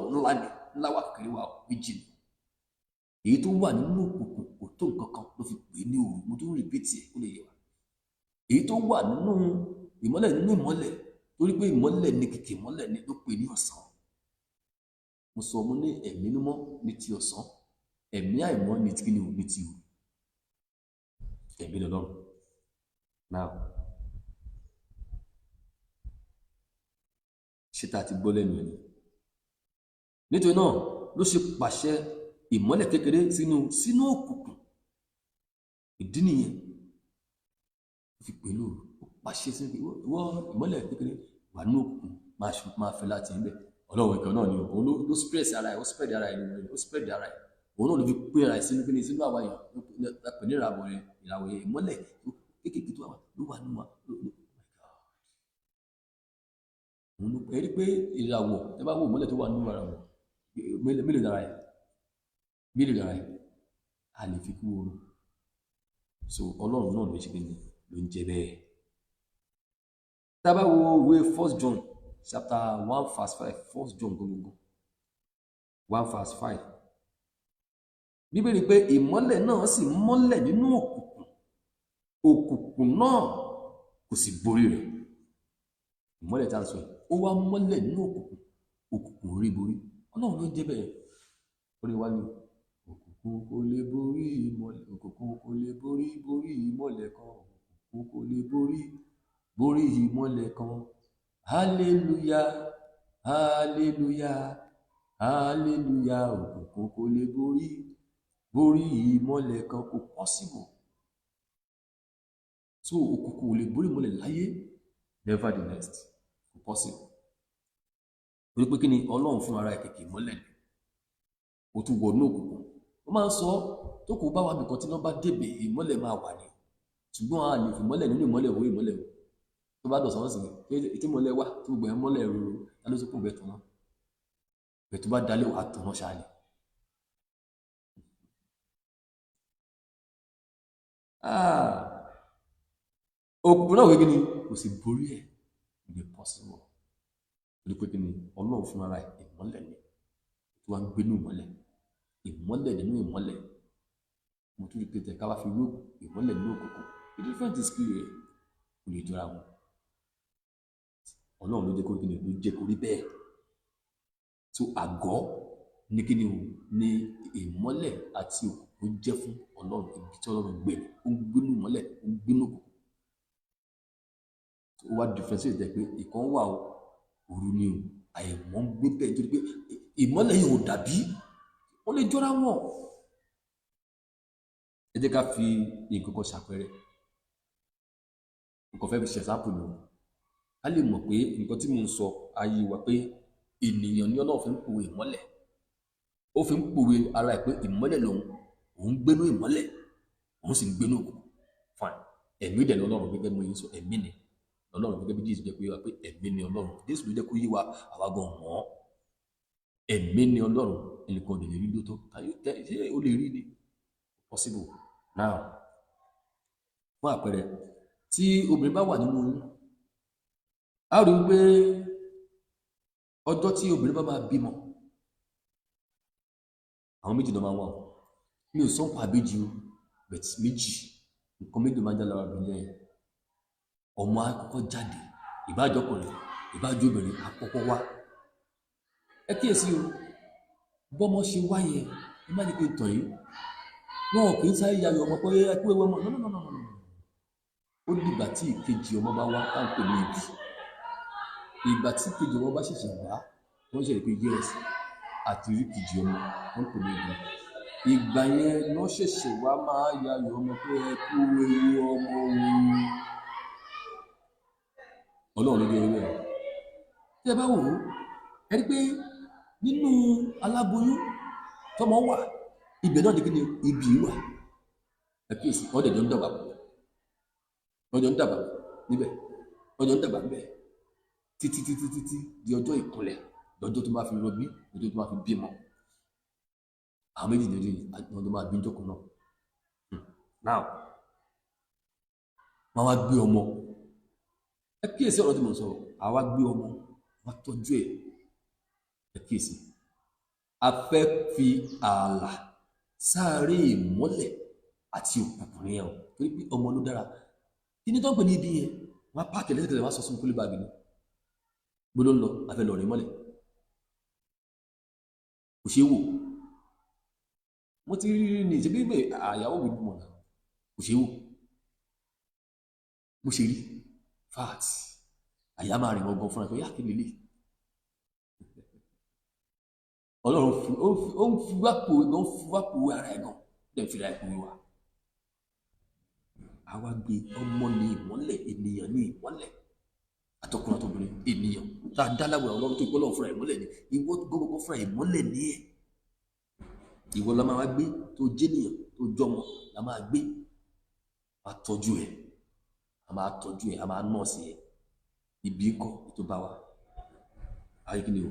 ńlá wà kiri wà méjì ni. Èyí tó wà nínú òkùnkùn kò tó nǹkan kan, ló fi pè ní òru. Mo tún rìpítì ẹ̀ kó lè yé wa. Èyí tó wà nínú ìmọ́lẹ̀ nínú ìmọ́lẹ̀, torí pé ìmọ́lẹ̀ ni kìkì ìmọ́lẹ̀ ni, ló pè ní ọ̀sán. Mo sọ mo ní ẹ̀mí mímọ́ ní ti ọ̀sán, ẹ̀mí àìmọ́ ní ti kíni ní ti òru. Ẹ̀mí lọ́lọ́run. Now, ṣé tá a ti gbọ́ lẹ́nu ẹni? Nítorí náà ló ṣe pàṣẹ ìmọ́lẹ̀ kékeré sínú òkùnkùn. Ìdí nìyẹn ó fi pẹ̀lú ó pàṣẹ sínú ìwọ ìmọ́lẹ̀ kékeré wà ní òkùnkùn, máa fẹ́ láti ẹ̀bẹ̀. Ọlọ́run ìkan náà ni òun ló spread ara ẹ̀, ó spread ara ẹ̀, òun náà ló fi pín ara ẹ̀ sínú àwa èèyàn, pè ní ìràwọ̀ ìmọ́lẹ̀ kékeré tó ló wà nínú wa. Òun ló rí pé ìràwọ̀, ẹ bá wo ìmọ́lẹ̀ tó wà nínú ara wọn, mélòó lára ẹ̀ a lè fi kú oorun. So Ọlọ́run náà ló ṣe pé ló ń jẹ bẹ́ẹ̀. Tá bá wo ìwé 1 John chapter 1 verse 5. 1 John gbogbo 1 verse 5. Bíbélì pé ìmọ́lẹ̀ náà sì mọ́lẹ̀ nínú òkùnkùn náà kò sì borí rẹ̀. Ìmọ́lẹ̀ tá à ń sọ yìí, ó wá mọ́lẹ̀ nínú òkùnkùn rí borí. Ọlọ́run ló ń jẹ́ bẹ́ẹ̀. Orí wa ni òkùnkùn kò lè borí ìmọ́lẹ̀, òkùnkùn kò lè borí ìmọ́lẹ̀ kan, òkùnkùn kò lè borí ìmọ́lẹ̀ kan. Hallelujah, hallelujah, hallelujah. Òkùnkùn kò lè borí ìmọ́lẹ̀ kan, kò possible. So òkùnkùn ò lè borí ìmọ́lẹ̀ láyé, never the next, kò possible. Torí pé kí ni Ọlọ́run fún ara ẹ̀ kìkì ìmọ́lẹ̀ ni, ó tún wọnú òkùnkùn. Ó máa ń sọ tó kò bá wà nìkan tí wọ́n bá débè ìmọ́lẹ̀ máa wà ní, ṣùgbọ́n a lè fi ìmọ́lẹ̀ nínú ìmọ́lẹ̀ wo ìmọ́lẹ̀ wo tó bá dọ̀sán sí tí ìmọ́lẹ̀ wà tí gbogbo ẹ̀ mọ́lẹ̀ rúru, ta ló tún kún bẹ̀ tán náà, bẹ̀ tó bá dalẹ̀ wà tán náà ṣáà ni. Òkùnkùn náà wégi ni kò sì borí ẹ̀, ìdè possible. torí pé kí ni Ọlọ́run fún ara ẹ̀ ìmọ́lẹ̀ ni tó wá ń gbé nínú ìmọ́lẹ̀ nínú ìmọ́lẹ̀. Mo tún rí pé tẹ ká wá fi wé ìmọ́lẹ̀ nínú òkùnkùn, the difference is clear, kò lè jọra wọn. Ọlọ́run ló jẹ́ kó kí ni ló jẹ́ kó rí bẹ́ẹ̀. So àgọ́ ní kí ni o ní ìmọ́lẹ̀ àti òkùnkùn jẹ́ fún Ọlọ́run, ibi tí Ọlọ́run gbé ni ó ń gbé nínú ìmọ́lẹ̀, ó ń gbé nínú òkùnkùn. Ó wá differentiate jẹ́ pé ìkan wà o òru ni o, àìmọ́ ń gbé bẹ́ẹ̀ nítorí pé ìmọ́lẹ̀ yìí ò dàbí, ó lè jọra wọn. Ẹ jẹ́ ká fi nǹkan kan ṣàpẹẹrẹ, nǹkan fẹ́ fi ṣe example ni a lè mọ̀ pé nǹkan tí mo ń sọ ayé wa pé ènìyàn ní Ọlọ́run fi ń pòwe ìmọ́lẹ̀, ó fi ń pòwe ara ẹ̀ pé ìmọ́lẹ̀ lòun, òun gbénú ìmọ́lẹ̀, òun sì ń gbénú òkùnkùn. Fine, ẹ̀mí dẹ̀ lọ́lọ́run gẹ́gẹ́ mo yín sọ, ẹ̀mí ni Ọlọ́run gẹ́gẹ́ bí Jésù jẹ́ pé wá pé ẹ̀mí ni Ọlọ́run. Jésù ló jẹ́ kó yé wa, àwa gan mọ̀ ẹ̀mí ni Ọlọ́run, ẹnìkan ò lè rí lóòótọ́. Ṣé ó lè rí ni? Possible. Now, fún àpẹẹrẹ, tí obìnrin bá wà nínú oyún, a rí i pé ọjọ́ tí obìnrin bá máa bímọ, àwọn méjì ló máa wà ó. Mi ò sọ ń pa àbíjì o, but méjì, nǹkan méjì máa ń já lára obìnrin yẹn. Ọmọ àkọ́kọ́ jáde, ìbájọkùnrin ìbájọbìnrin àkọ́kọ́ wá. Ẹ kíyèsí o, bọ́mọ ṣe wá yẹn, ẹ má ní kí n tàn yín, wọn kì í sáré yayọ̀ ọmọ pé ẹ kú ewu ọmọ, no. Ó dìgbà tí ìkejì ọmọ bá wá ká ń pè ní ibi. Ìgbà tí ìkejì ọmọ bá ṣẹ̀ṣẹ̀ wá, wọ́n ṣe pé yes àti rí ìkejì ọmọ, wọ́n pè ní ibi. Ìgbà yẹn lọ́ ṣẹ̀ṣẹ̀ wá máa yayọ̀ ọmọ pé ẹ kú ewu ọmọ òun. Ọlọ́run ló dé ewé rẹ̀. Tí ẹ bá wò ó, ẹ rí pé nínú aláboyún tọmọ wà, ibẹ̀ náà ní kí ni ibi wà. Ẹ kíyèsí, wọ́n dẹ̀ jọ ń dàgbà, wọ́n jọ ń dàgbà níbẹ̀, wọ́n jọ ń dàgbà níbẹ̀ títí di ọjọ́ ìkúnlẹ̀, lọ́jọ́ tó máa fi rọbí, lọ́jọ́ tó máa fi bímọ. Àwọn méjì nìyí wọ́n tó máa bí jókòó náà. Now, wọ́n wá gbé ọmọ. Ẹ kíyèsí ọ̀rọ̀ tí mo sọ, àwa gbé ọmọ, wọ́n tọ́jú ẹ̀. Ẹ kíyèsí, a fẹ́ fi ààlà sáré ìmọ́lẹ̀ àti òkùnkùn yẹn o, torí pé ọmọ ló dára. Kí ni tó ń pè ní ibi yẹn? Wọ́n á pààkì lẹ́sẹ̀kẹsẹ̀ wá sọ sínú kólé báàgì ni. Gbọ́dọ̀ ń lọ, a fẹ́ lọ rìn mọ́lẹ̀. Kò ṣeé wò. Mo ti rí ní ìṣe bí àyàwó mi bímọ náà, kò ṣeé wò. Mo ṣe rí fat àyà máa rìn gbọ̀ngàn fúnra pé yá kí lélẹ̀. Ọlọ́run ó ń fi wá pò ara ẹ̀ gan, dẹ̀ fi ra ẹ̀ pò wá. Àwa gbé ọmọ ní ìmọ́lẹ̀, ènìyàn ní ìmọ́lẹ̀, àtọkùnrin àtọkùnrin ènìyàn tá a dá láwùrán Ọlọ́run tó gbọ́ lọ́wọ́ fúnra ìmọ́lẹ̀ ni, ìwọ gbogbo fúnra ìmọ́lẹ̀ ní ẹ̀. Ìwọ la máa gbé tó jẹ́nìyàn tó jọmọ la máa gbé, a tọ́jú ẹ̀, a máa tọ́jú ẹ̀, a máa nọ́ọ̀sì ẹ̀. Ibi kọ́ tó bá wa, ayé kí ni o,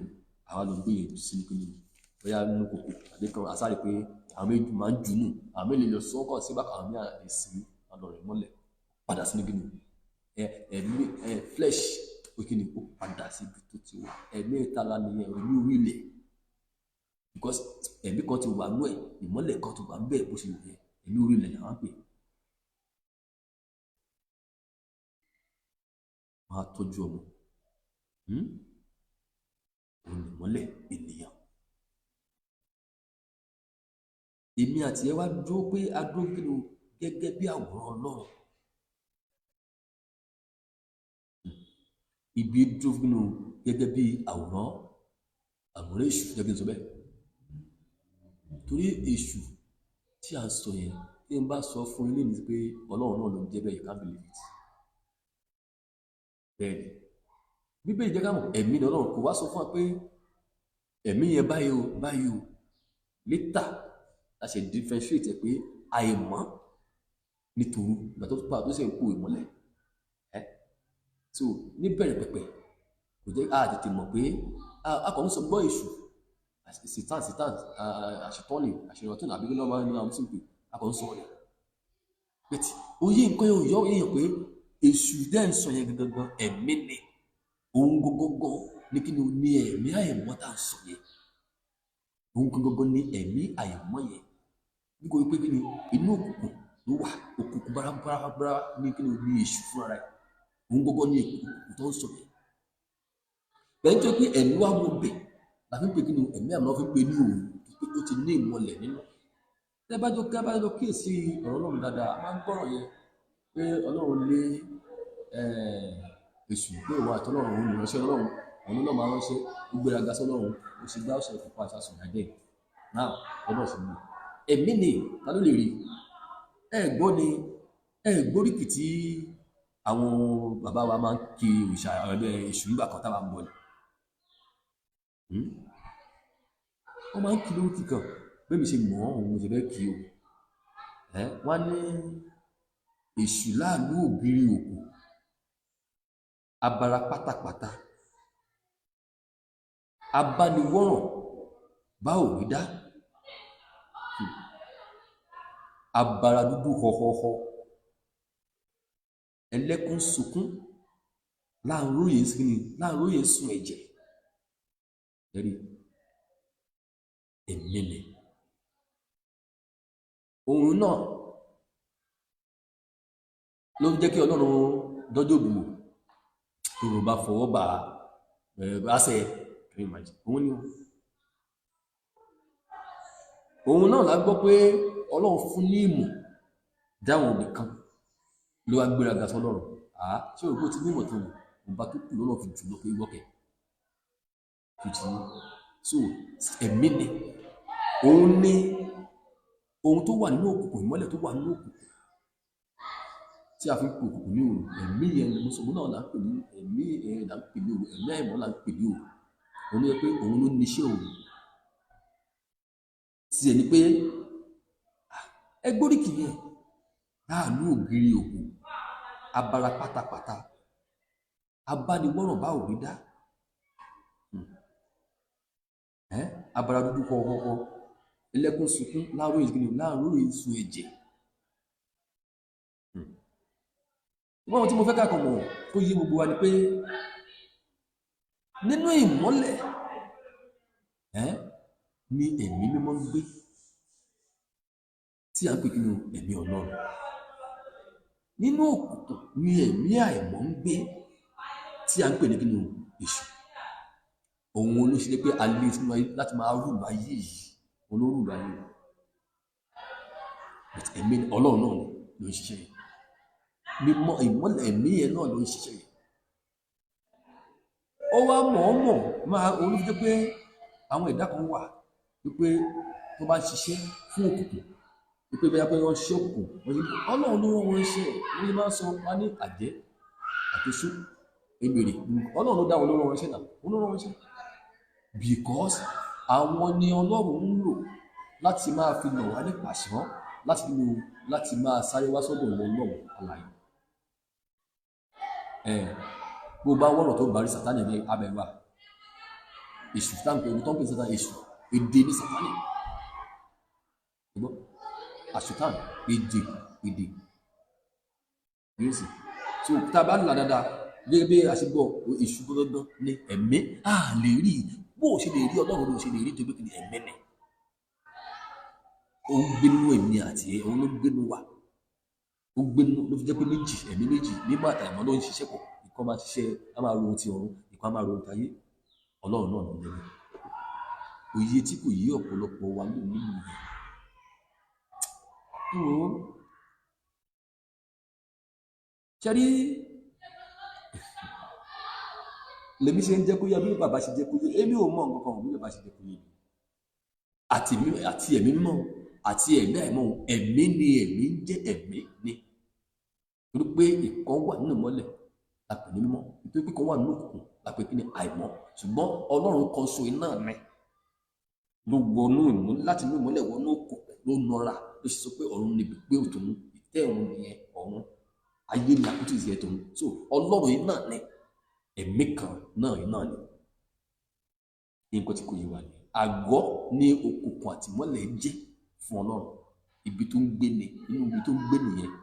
àwa ló ń gbé yẹn sí kí ni o, bóyá nínú kòkó àbí kan àsáré pé àwọn méjì máa ń junú, àwọn méjì lè sọ ọkọ̀ sí bákan, àwọn méjì lè sí ọ̀dọ̀ rẹ̀ mọ́lẹ̀ padà sí ní kí ni ẹ̀mí flesh ó kí ni ó padà sí ibi tó ti wà. Ẹ̀mí ìtara nìyẹn, ẹ̀mí orí ilẹ̀, because ẹ̀mí kan ti wà nú ẹ̀, ìmọ́lẹ̀ kan ti wà ń bẹ́ẹ̀ bó ṣe wù yẹn, ẹ̀mí orí ilẹ̀ làwọn pè. Máa tọ́jú ọmọ, òun ìmọ́lẹ̀ ènìyàn. Èmi àti ẹ wá dúró pé a dúró kí ni o gẹ́gẹ́ bí àwòrán Ọlọ́run. Ibi dúró kí ni o gẹ́gẹ́ bí àwòrán èṣù, jẹ́ kí n sọ bẹ́ẹ̀. Torí èṣù tí a sọ yẹn, tí n bá sọ fún ilé mi pé Ọlọ́run náà ló ń jẹ́ bẹ́ẹ̀, you can't believe it. Bẹ́ẹ̀ni, Bíbélì jẹ́ ká mọ̀ ẹ̀mí ni Ọlọ́run, kò wá sọ fún wa pé ẹ̀mí yẹn báyìí o. Later a ṣe differentiate pé àìmọ́ nítorí ìgbà tó pa tó sì ń kó ìmọ́lẹ̀. So ní bẹ̀rẹ̀ pẹ̀pẹ̀ kò jẹ́ a tètè mọ̀ pé a kàn ń sọ gbọ́ èṣù satan àṣetọ́nì àṣeyọ̀tún àbí lọ́wọ́ máa ń ní àwọn sí pé a kàn ń sọ rẹ̀. Bẹ́ẹ̀ni oyè nǹkan yóò yọ èèyàn pé èṣù dẹ́ ń sọ yẹn gangan ẹ̀mí ni òun gógógó ní kíni o ní ẹ̀mí àìmọ́ tá à ń sọ yẹn, òun gógógó ní ẹ̀mí àìmọ́ yẹn, nítorí pé kíni inú òkùnkùn ló wà, òkùnkùn bárabárabára ní kíni o ní èṣù fúnra rẹ̀, òun gógó ní òkùnkùn tó ń sọ yẹn. bẹ́ẹ̀ nítorí pé ẹ̀mí wa mọ̀ bẹ̀ la fi ń pè kíni o ẹ̀mí àìmọ́ fi ń pè ní òun pé ó ti ní ìmọ̀lẹ̀ nínú. tẹ́ bá jọ kíyèsí ọ̀rọ̀ Ọlọ́run dáadáa, a máa ń gbọ́rọ̀ yẹn pé Ọlọ́run lé èṣù pé òun àtọ́lọ́run òun ìránṣẹ́ Ọlọ́run òun náà máa ránṣẹ́ ó gbéraga sọ́lọ́run ó sì gbá ọ̀sẹ̀ ìfipá àṣàṣùn àdé náà ọdún sí mi. ẹ̀mí ni ta ló lè rí? ẹ gbọ́ ni ẹ gbóríkì tí àwọn bàbá wa máa ń kí òrìṣà ẹgbẹ́ èṣù nígbà kan táwa ń bọ̀ ni. wọ́n máa ń kí lóríkì kan bẹ́ẹ̀ mi ṣe mọ̀ ọ́n òun mo ṣe fẹ́ kí o. wọ́n ní èṣù láàlú ògiri òkú abara pátápátá abániwọ́ràn bá òwe dá abara dúdú họhọhọ ẹlẹ́kún sunkún láàróyè sun ẹ̀jẹ̀ ẹ̀rí ẹ̀mẹ́lẹ̀ òun náà ló jẹ́ kí Ọlọ́run dọ́jọ́ òbí wò tó bá fọwọ́ bá àṣẹ òun náà la gbọ́ pé Ọlọ́run fún ní ìmọ̀ dáwọn òbí kan ló wá gbéraga sọ́lọ́run ṣé ògbó ti ní ìmọ̀ tó wù ọba tó kù lọ́nà fi jùlọ pé wọ́kẹ̀ fìtì ní so ẹ̀mí ni òun ní ohun tó wà nínú òkùnkùn, ìmọ́lẹ̀ tó wà nínú òkùnkùn tí a fi ń pè òkùnkùn ní òru, ẹ̀mí yẹn ni mùsùlùmí náà là ń pè ní ẹ̀mí là ń pè ní òru, ẹ̀mí àìmọ́ là ń pè ní òru. òun ní pé òun ló níṣẹ́ òru tí ẹni pé ẹgbóríkì yẹn láàánú ògiri òkú abara pátápátá abánigbọ́ràn bá òbí dá abara dúdú kọ́kọ́kọ́ ẹlẹ́kún sunkún láàárọ̀ èso ẹ̀jẹ̀. Wọ́n tí mo fẹ́ káàkọ̀ mọ̀ kó yé gbogbo wa ni pé nínú ìmọ́lẹ̀ ni ẹ̀mí mímọ́ ń gbé tí a ń pè kí ni ẹ̀mí Ọlọ́run. Nínú òkùnkùn ni ẹ̀mí àìmọ́ ń gbé tí a ń pè ní kí ni èṣù. Òun olóṣèlú pé a lè sínú ayé láti máa rúùlù ayé yìí, olórùlù ayé yìí. Ẹ̀mí Ọlọ́run náà ló ń ṣiṣẹ́ yìí. Mímọ́ ìmọ́lẹ̀ ẹ̀mí ẹ̀ náà ló ń ṣiṣẹ́ yìí. Ó wá mọ̀ọ́mọ̀ máa olùdíje pé àwọn ẹ̀dá kan wà wípé tó bá ń ṣiṣẹ́ fún òkùnkùn wípé bẹ́ẹ̀ pé wọ́n ṣe òkùnkùn Ọlọ́run ló wọ́n ṣe wọ́n yìí máa ń sọ wá ní àjẹ́ àtòṣù èmèrè Ọlọ́run ló dá wọn ló wọ́n ṣe náà wọ́n ló wọ́n ṣe because àwọn ni Ọlọ́run ń lò láti máa fi nà wá ní pàṣán láti máa sáré wá sọ́dọ̀ Ọlọ́run àlàyé. Bó bá wọ́rọ̀ tó bá rí Sátánì ní abẹ́wà èṣù táǹpẹ̀ ewu tó ń pè Sátánì èṣù èdè ní Sátánì àṣùtàn èdè yóò sì tí ó tá bá là dáadáa gẹ́gẹ́ bí àṣìgbọ́ èṣù gbọ́gbọ́n ní ẹ̀mí a lè rí bó ṣe lè rí Ọlọ́run ló ṣe lè rí tó gbé kìí ẹ̀mí nẹ̀ ó ń gbénú ẹ̀mí àti òun ló gbénú wa ó gbénú ló fi jẹ́ pé ẹ̀mí méjì nígbà àtàìmọ́ ló ń ṣiṣẹ́ pọ̀ ìkan máa ṣiṣẹ́ a máa ro ti ọ̀run ìkan máa ro ti ayé. Ọlọ́run náà ló ń lẹ́nu òye tí kò yí ọ̀pọ̀lọpọ̀ wa nínú ìyẹn. Ṣẹ́rí lèmi ṣe ń jẹ́ kó yẹ bí bàbá ṣe jẹ́ kó yẹ èmi ò mọ̀ nǹkan kan bí bàbá ṣe jẹ́ kó yẹ àti ẹ̀mí mímọ́ àti ẹ̀mí àìmọ́ ẹ̀mí ni ẹ̀mí ń jẹ́ ẹ̀mí ni torí pé ìkan wà nínú ìmọ́lẹ̀ la pè ní mímọ́ nítorí pé ìkan wà nínú òkùnkùn la pè ní àìmọ́ ṣùgbọ́n Ọlọ́run kan so iná mi ló wọnú ìmọ́lẹ̀ láti inú ìmọ́lẹ̀ wọnú òkùnkùn ló nọra ló ṣe sọ pé ọ̀run ni gbé òtún ìtẹ́ ọ̀run nìyẹn ọ̀run ayé ni àkótó ìṣẹ́ tó ń so Ọlọ́run yìí náà ni ẹ̀mí kan náà yìí náà ni nǹkan tí kò yé wa ni àgọ́ ní òkùnkùn àti ìmọ́lẹ̀ jẹ́ fún Ọlọ́run ibi tó ń gbé ni inú ibi tó ń gbé nìyẹn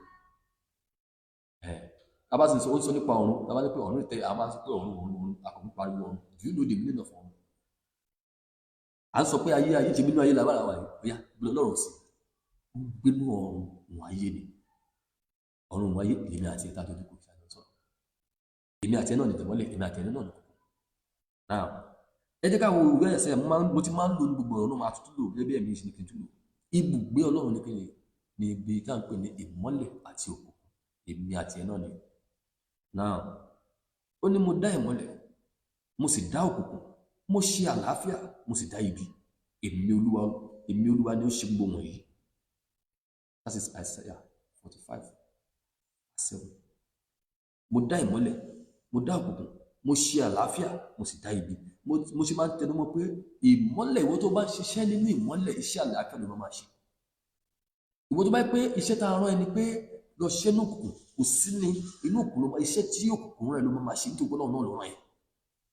a bá sì sọ ó ń sọ nípa ọ̀run a bá ní pé ọ̀run ìtẹ́ a máa sọ pé ọ̀run àkọ́kọ́ pariwo ọ̀run do you know the meaning of ọ̀run à ń sọ pé ayé ṣe nínú ayé làbára wà yìí bóyá bí Ọlọ́run sí ó gbénú ọ̀run òun ayé ni ọ̀run òun ayé èmi àti ẹ̀ta tó dúkù ìṣàjọ sọ̀rọ̀ èmi àti ẹ̀ náà ní tẹ̀mọ́lẹ̀ èmi àti ẹ̀ náà ní kòkó náà ẹ jẹ́ ká wo ìwé ẹ̀sẹ̀ mo ti máa ń lo gbogbo ọ̀run máa tuntun lò gẹ́gẹ́ bí ẹ̀mí ìṣìn kí n tún lò ibùgbé Ọlọ́run ní kíni ní ibi tá à ń pè ní ìmọ́lẹ̀ àti òkùnkùn èmi àti ẹ̀ náà ni náà ó ní mo dá ìmọ́lẹ̀ mo sì dá òkùnkùn mo ṣe àlàáfíà mo sì dá ibi èmi Olúwa ni ó ṣe gbogbo wọ̀nyí that is Isaiah 45:7 mo dá ìmọ́lẹ̀ mo dá òkùnkùn mo ṣe àlàáfíà mo sì dá ibi mo ṣe máa ń tẹnu mọ́ pé ìmọ́lẹ̀ ìwọ tó bá ń ṣiṣẹ́ nínú ìmọ́lẹ̀ iṣẹ́ àlàáfíà ló máa ṣe ìwọ tó bá yẹ pé iṣẹ́ tá a rán ẹni pé lọ ṣiṣẹ́ ní òkùnkùn kò sí ní inú òkùnkùn ló máa iṣẹ́ tí òkùnkùn rẹ̀ ló máa ṣe nítorí Ọlọ́run náà ló rán ẹ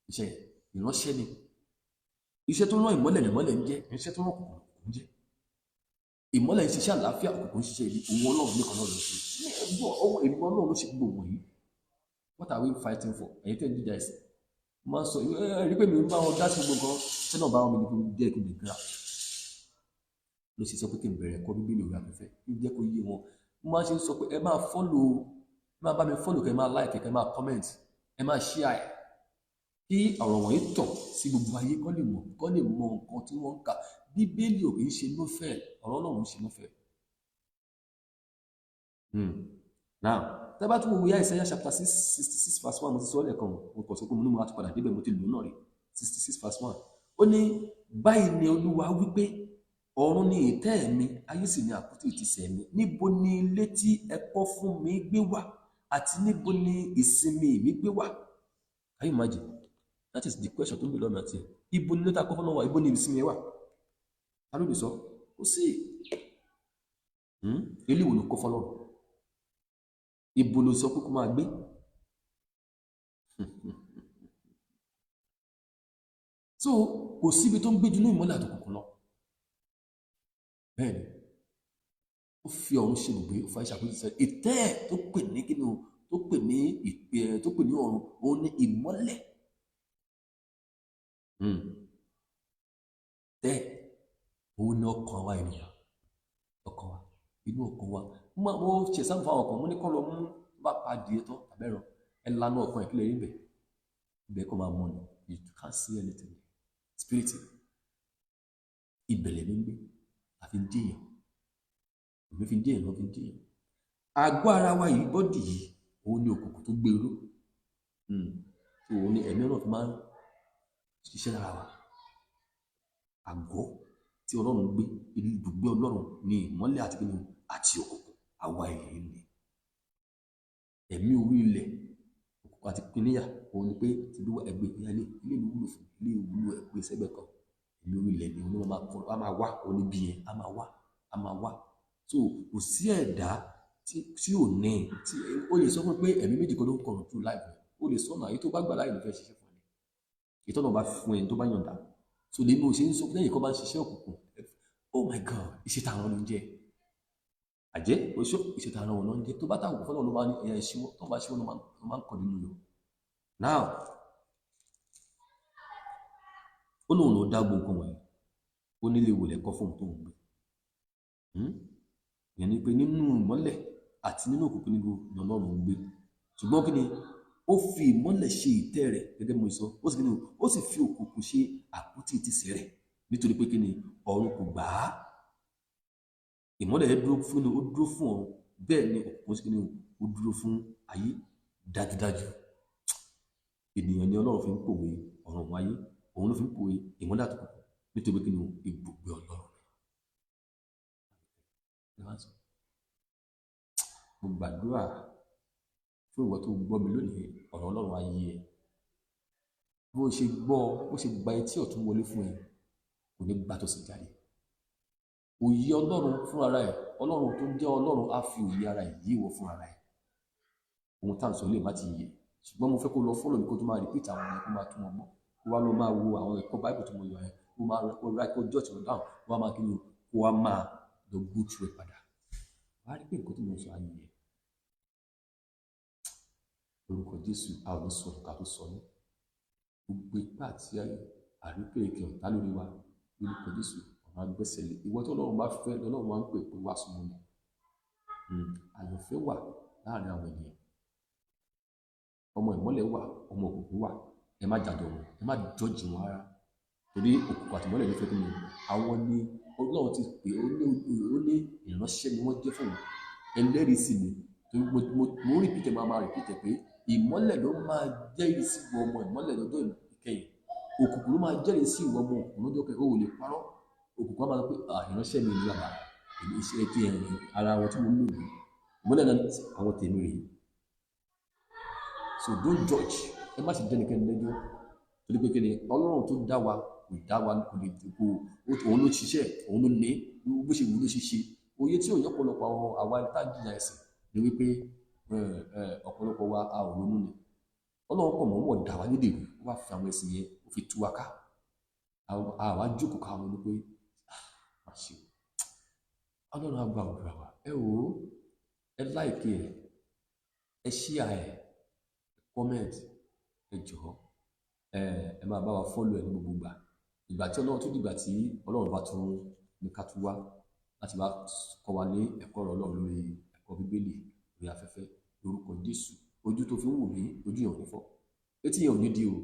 iṣẹ́ ìránṣẹ́ ni iṣẹ́ tó rán ìmọ́lẹ̀ ìmọ́lẹ̀ ń jẹ́ iṣẹ́ tó rán òkùnkùn ń jẹ́ ìmọ́lẹ̀ ń ṣiṣẹ́ àlàáfíà òkùnkùn ń ṣiṣẹ́ ibi òun Ọlọ́run nìkan náà ló ṣe ní ẹgbọ́n ọwọ́ ìmọ̀ Ọlọ́run ló ṣe gbogbo wọ̀nyí what are we fighting for ẹ̀yin tẹ́ ń jíjà ẹ̀sìn máa sọ rí pé mi ń bá wọn dá sí gbogbo kan ṣé náà bá wọn mi ní kí n jẹ́ kí n lè gbéra ló ṣe sọ pé kí n bẹ̀rẹ̀ ẹ̀kọ́ bíbélì orí afẹ́fẹ́ kí n jẹ́ kó yé wọn mo máa ṣe sọ pé ẹ máa follow máa bá mi follow kẹ́ ẹ máa like kẹ́ ẹ máa comment ẹ máa share ẹ̀ kí ọ̀rọ̀ wọ̀nyí tàn sí gbogbo ayé kọ́ lè mọ̀ nǹkan tí wọ́n ń kà bíbélì ò kì í ṣe lófẹ̀ ọ̀rọ̀ Ọlọ́run ń ṣe lófẹ̀. now tẹ́ bá tún wo wíyá Isaiah chapter 66:1 mo ti sọ ọ́ lẹ́ẹ̀kan mo kàn sọ pé mo ní mo láti padà débẹ̀ mo ti lò náà rí 66:1 ó ní báyìí ni Olúwa wípé ọ̀run ni ìtẹ́ mi ayé sì ni àpótí ìtìsẹ̀ mi níbo ni ilé tí ẹ kọ́ fún mi gbé wà àti níbo ni ìsinmi mi gbé wà. Can you imagine? That is the question tó ń bẹ lọ́nà àti ẹ̀ ibo ni ilé tá a kọ́ fún wa ibo ni ìsinmi ẹ wà ta ló lè sọ kò sí ilé wo ló kọ́ fọlọ́run ibo ló sọ pé kó máa gbé so kò síbi tó ń gbé jù ní ìmọ́lẹ̀ àtòkùnkùn lọ bẹ́ẹ̀ni ó fi ọ̀run ṣe gbogbo ó fa ìṣàkóso ìtẹ́ tó pè ní kíni o tó pè ní ọ̀run òun ní ìmọ́lẹ̀ tẹ́ òun ní ọkàn wa ènìyàn ọkàn wa inú ọkàn wa mo ṣe sáà fún àwọn ọkàn mo ní kọ́ lọ mú bá pa adìẹ tán àbẹ́ràn ẹ lánà ọkàn ìpínlẹ̀ rí ibẹ̀ kọ́ máa mọ̀ ní you can't see anything spirit ìbẹ̀lẹ̀ ní gbé àfi ń díyàn èmi fi ń díyàn lọ́ fi ń díyàn àgọ́ ara wa yìí bọ́dì yìí òun ní òkùnkùn tó gbèrú tó òun ní ẹ̀mí náà fi máa ń ṣiṣẹ́ lára wa àgọ́ tí Ọlọ́run gbé ibùgbé Ọlọ́run ní ìmọ́lẹ̀ àti kíni àti òkùnkùn àwa èèyàn ni ẹ̀mí orí ilẹ̀ òkùnkùn àti píníyà òun ni pé ti bí ẹgbẹ́ ilé ìlú wúlò fún ilé ìwúlò ẹgbẹ́ sẹ́gbẹ̀ kan ẹ̀mí orí ilẹ̀ ni òun máa wá òun níbi yẹn a máa wá so kò sí ẹ̀dá tí ò ní tí ó lè sọ fún pé ẹ̀mí méjì kan ló ń kọrùn tó láì ó lè sọnà èyí tó bá gbà láì ló fẹ́ ṣiṣẹ́ fún ẹni ìtọ́nà bá fún ẹni tó bá yọ̀ǹda so lè mú ṣe ń sọ lẹ́yìn kan bá ń ṣiṣẹ́ òkùnkùn oh my god iṣẹ́ tààrà ló ń jẹ́ àjẹ́ oṣó iṣẹ́ tààrà wọn ló ń jẹ́ tó bá táwọn fọlọ́ ló máa ní ẹ̀yà ìṣíwọ́ tó bá ṣíwọ́ ló máa ń kọ̀ nínú yọ now ó lóun ló dá gbogbo wọ̀nyí ó nílé ìwòlẹ̀ kọ́ fóun tó ń gbé ìyẹn ni pé nínú ìmọ́lẹ̀ àti nínú òkùnkùn níbo ni Ọlọ́run ń gbé ṣùgbọ́n kí ni ó fi ìmọ́lẹ̀ ṣe ìtẹ́ rẹ̀ gẹ́gẹ́ mo sọ ó sì kí ni ó sì fi òkùnkùn ṣe àpótí ìtìsẹ̀ rẹ̀ nítorí pé kí ni ọ̀run kò gbà á ìmọ́lẹ̀ yẹn dúró fún ni ó dúró fún ọ̀run bẹ́ẹ̀ ni òkùnkùn sí kí ni ó dúró fún ayé dájúdájú ènìyàn ni Ọlọ́run fi ń pòwe ọ̀run ayé òun ló fi ń pòwe ìmọ́lẹ̀ àtòkùnkùn nítorí pé kí ni ibùgbé Ọlọ́run mo gbàdúrà fún ìwọ tó gbọ́ mi lónìí ọ̀rọ̀ Ọlọ́run ayé ẹ bó ṣe gbọ́ bó ṣe gba etí ọ̀tún wọlé fún ẹ kò ní gbà tó sì jáde òye Ọlọ́run fún ara ẹ Ọlọ́run tó jẹ́ Ọlọ́run á fi òye ara ẹ yí ìwọ fún ara ẹ ohun tá à ń sọ lè má ti yé ṣùgbọ́n mo fẹ́ kó lọ fọ́lọ̀ mi kó tó máa repeat àwọn ọmọ ẹ̀kọ́ máa tún wọn gbọ́ kó wá lọ máa wo àwọn ẹ̀kọ́ Bible tó mo yọ ẹ kó máa ra kó judge wọn down kó wá máa kí ni kó wá máa lọ go through ẹ padà wàá rí pé nǹkan tó mo sọ ayé yẹn lórúkọ Jésù a ò ní sọnù ká tó sọnù. Gbogbo ipá àti àrékérekè ọ̀tá lórí wa lórúkọ Jésù ọ̀run á gbẹ́sẹ̀ lé. Ìwọ tí Ọlọ́run bá fẹ́ lọ́lọ́run máa ń pè pé wá súnmọ́ mi. Àyànfẹ́ wà láàrin àwọn ènìyàn, ọmọ ìmọ́lẹ̀ wà, ọmọ òkùnkùn wà. Ẹ má jàdọ̀ wọn, ẹ má jọ́jì wọn rárá, torí òkùnkùn àti ìmọ́lẹ̀ ló fẹ́ kí ni àwọn ni Ọlọ́run ti pè ó ní ìránṣẹ́ ni wọ́n jẹ́ fún wọn, ẹlẹ́rìí sì ni. Torí mo rìpítẹ̀ máa rìpítẹ̀ pé ìmọ́lẹ̀ ló máa jẹ́rìí sí ìwọ ọmọ ìmọ́lẹ̀ lọ́jọ́ ìkẹyìn, òkùnkùn ló máa jẹ́rìí sí ìwọ ọmọ òkùnkùn lọ́jọ́ ìkẹyìn. O ò lè parọ́. Òkùnkùn á máa sọ pé ìránṣẹ́ mi ni bàbá, èmi iṣẹ́ kí ẹ̀rìn ara wọn tí mo ń lò ní ìmọ́lẹ̀ náà àwọn tèmi rèé. So don't judge. Ẹ má ṣe dẹ́nikẹ́ni lẹ́jọ́, torí pé kí ni Ọlọ́run tó dá wa kò dá wa kò lè dìbò, òun ló ṣiṣẹ́, òun ló ní bó ṣe wù ló ṣiṣẹ́. Oyè tí òye ọ̀pọ̀lọpọ̀ àwọn àwa tá jìyà ẹ̀sìn ni wípé ọ̀pọ̀lọpọ̀ wa a ò ronú ni. Ọlọ́run pọ̀ mọ́ dá wa lédè rú, ó wá fi àwọn ẹ̀sìn yẹn ó fi tú wa ká. Àwa jókòó ká wọn ní pé má ṣe Ọlọ́run á gba òdùrà wa. Ẹ wò ó, ẹ láìkí ẹ ṣíà ẹ comment, ẹ jọ̀ọ́ ẹ máa bá wa follow ẹ ní gbogbo ìgbà. Ìgbà tí Ọlọ́run tún dìgbà tí Ọlọ́run bá tún ní ká tún wá láti bá kọ́ wa ní ẹ̀kọ́ ọ̀rọ̀ Ọlọ́run lórí ẹ̀kọ́ Bíbélì lórí afẹ́fẹ́ lórúkọ Jésù. Ojú tó fi ń wò mí, ojú yẹn ò ní fọ́, etí yẹn ò ní di o,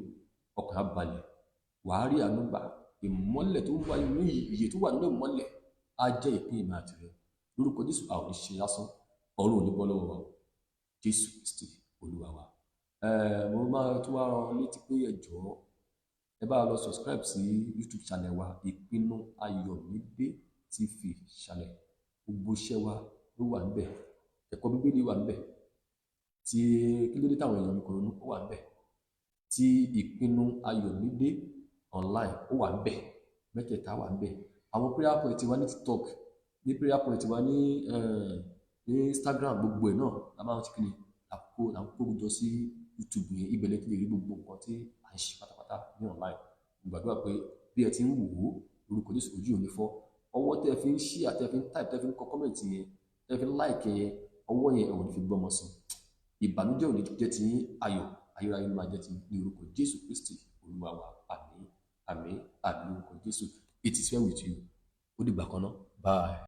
ọkàn á balẹ̀, wàá rí àánú gbà. Ìmọ́lẹ̀ tó wà nínú ìyè tó wà nínú ìmọ́lẹ̀ á jẹ́ ìpín ìmọ̀ àtìrẹ lórúkọ Jésù. A ò ní ṣe lásán, ọ̀run ò ní bọ́ lọ́wọ́ wa. Jésù Kristi Olúwa wa. Mo máa tún wá rán létí pé ẹ jọ̀ọ́ ẹ bá lọ subscribe sí YouTube channel wa, Ìpinnu Ayọ̀mídé TV channel. Gbogbo iṣẹ́ wa ló wà níbẹ̀, ẹ̀kọ́ Bíbélì wà níbẹ̀, tí kí ló dé táwọn èèyàn mi kò ronú ó wà níbẹ̀, tí Ìpinnu Ayọ̀mídé online ó wà níbẹ̀, mẹ́tẹ̀ẹ̀ta wà níbẹ̀. Àwọn prayer point wa ní TikTok, ní prayer point wa ní Instagram, gbogbo ẹ̀ náà la máa ń ṣe kí ni là ń kó jọ sí YouTube yẹn. Ibẹ̀ lẹ ti lè rí gbogbo nǹkan tí à ń ṣe pátápátá ní online. Mo gbàdúrà pé bí ẹ ti ń wò ó lórúkọ Jésù ojú ò ní fọ́. Ọwọ́ tẹ́ fi ń share, tẹ́ fi ń type, tẹ́ fi ń kọ comment yẹn, tẹ́ fi ń like yẹn, ọwọ́ yẹn ò ní fi gbọ́mọ sí. Ìbànújẹ́ ò ní jẹ́ ti yín, ayọ̀ ayérayé ló máa jẹ́ ti yín ní orúkọ Jésù Kristi Olúwa wa. Àmín, àmín, àmín lórúkọ Jésù. It is well with you. Ó dìgbà kan náà. Bye.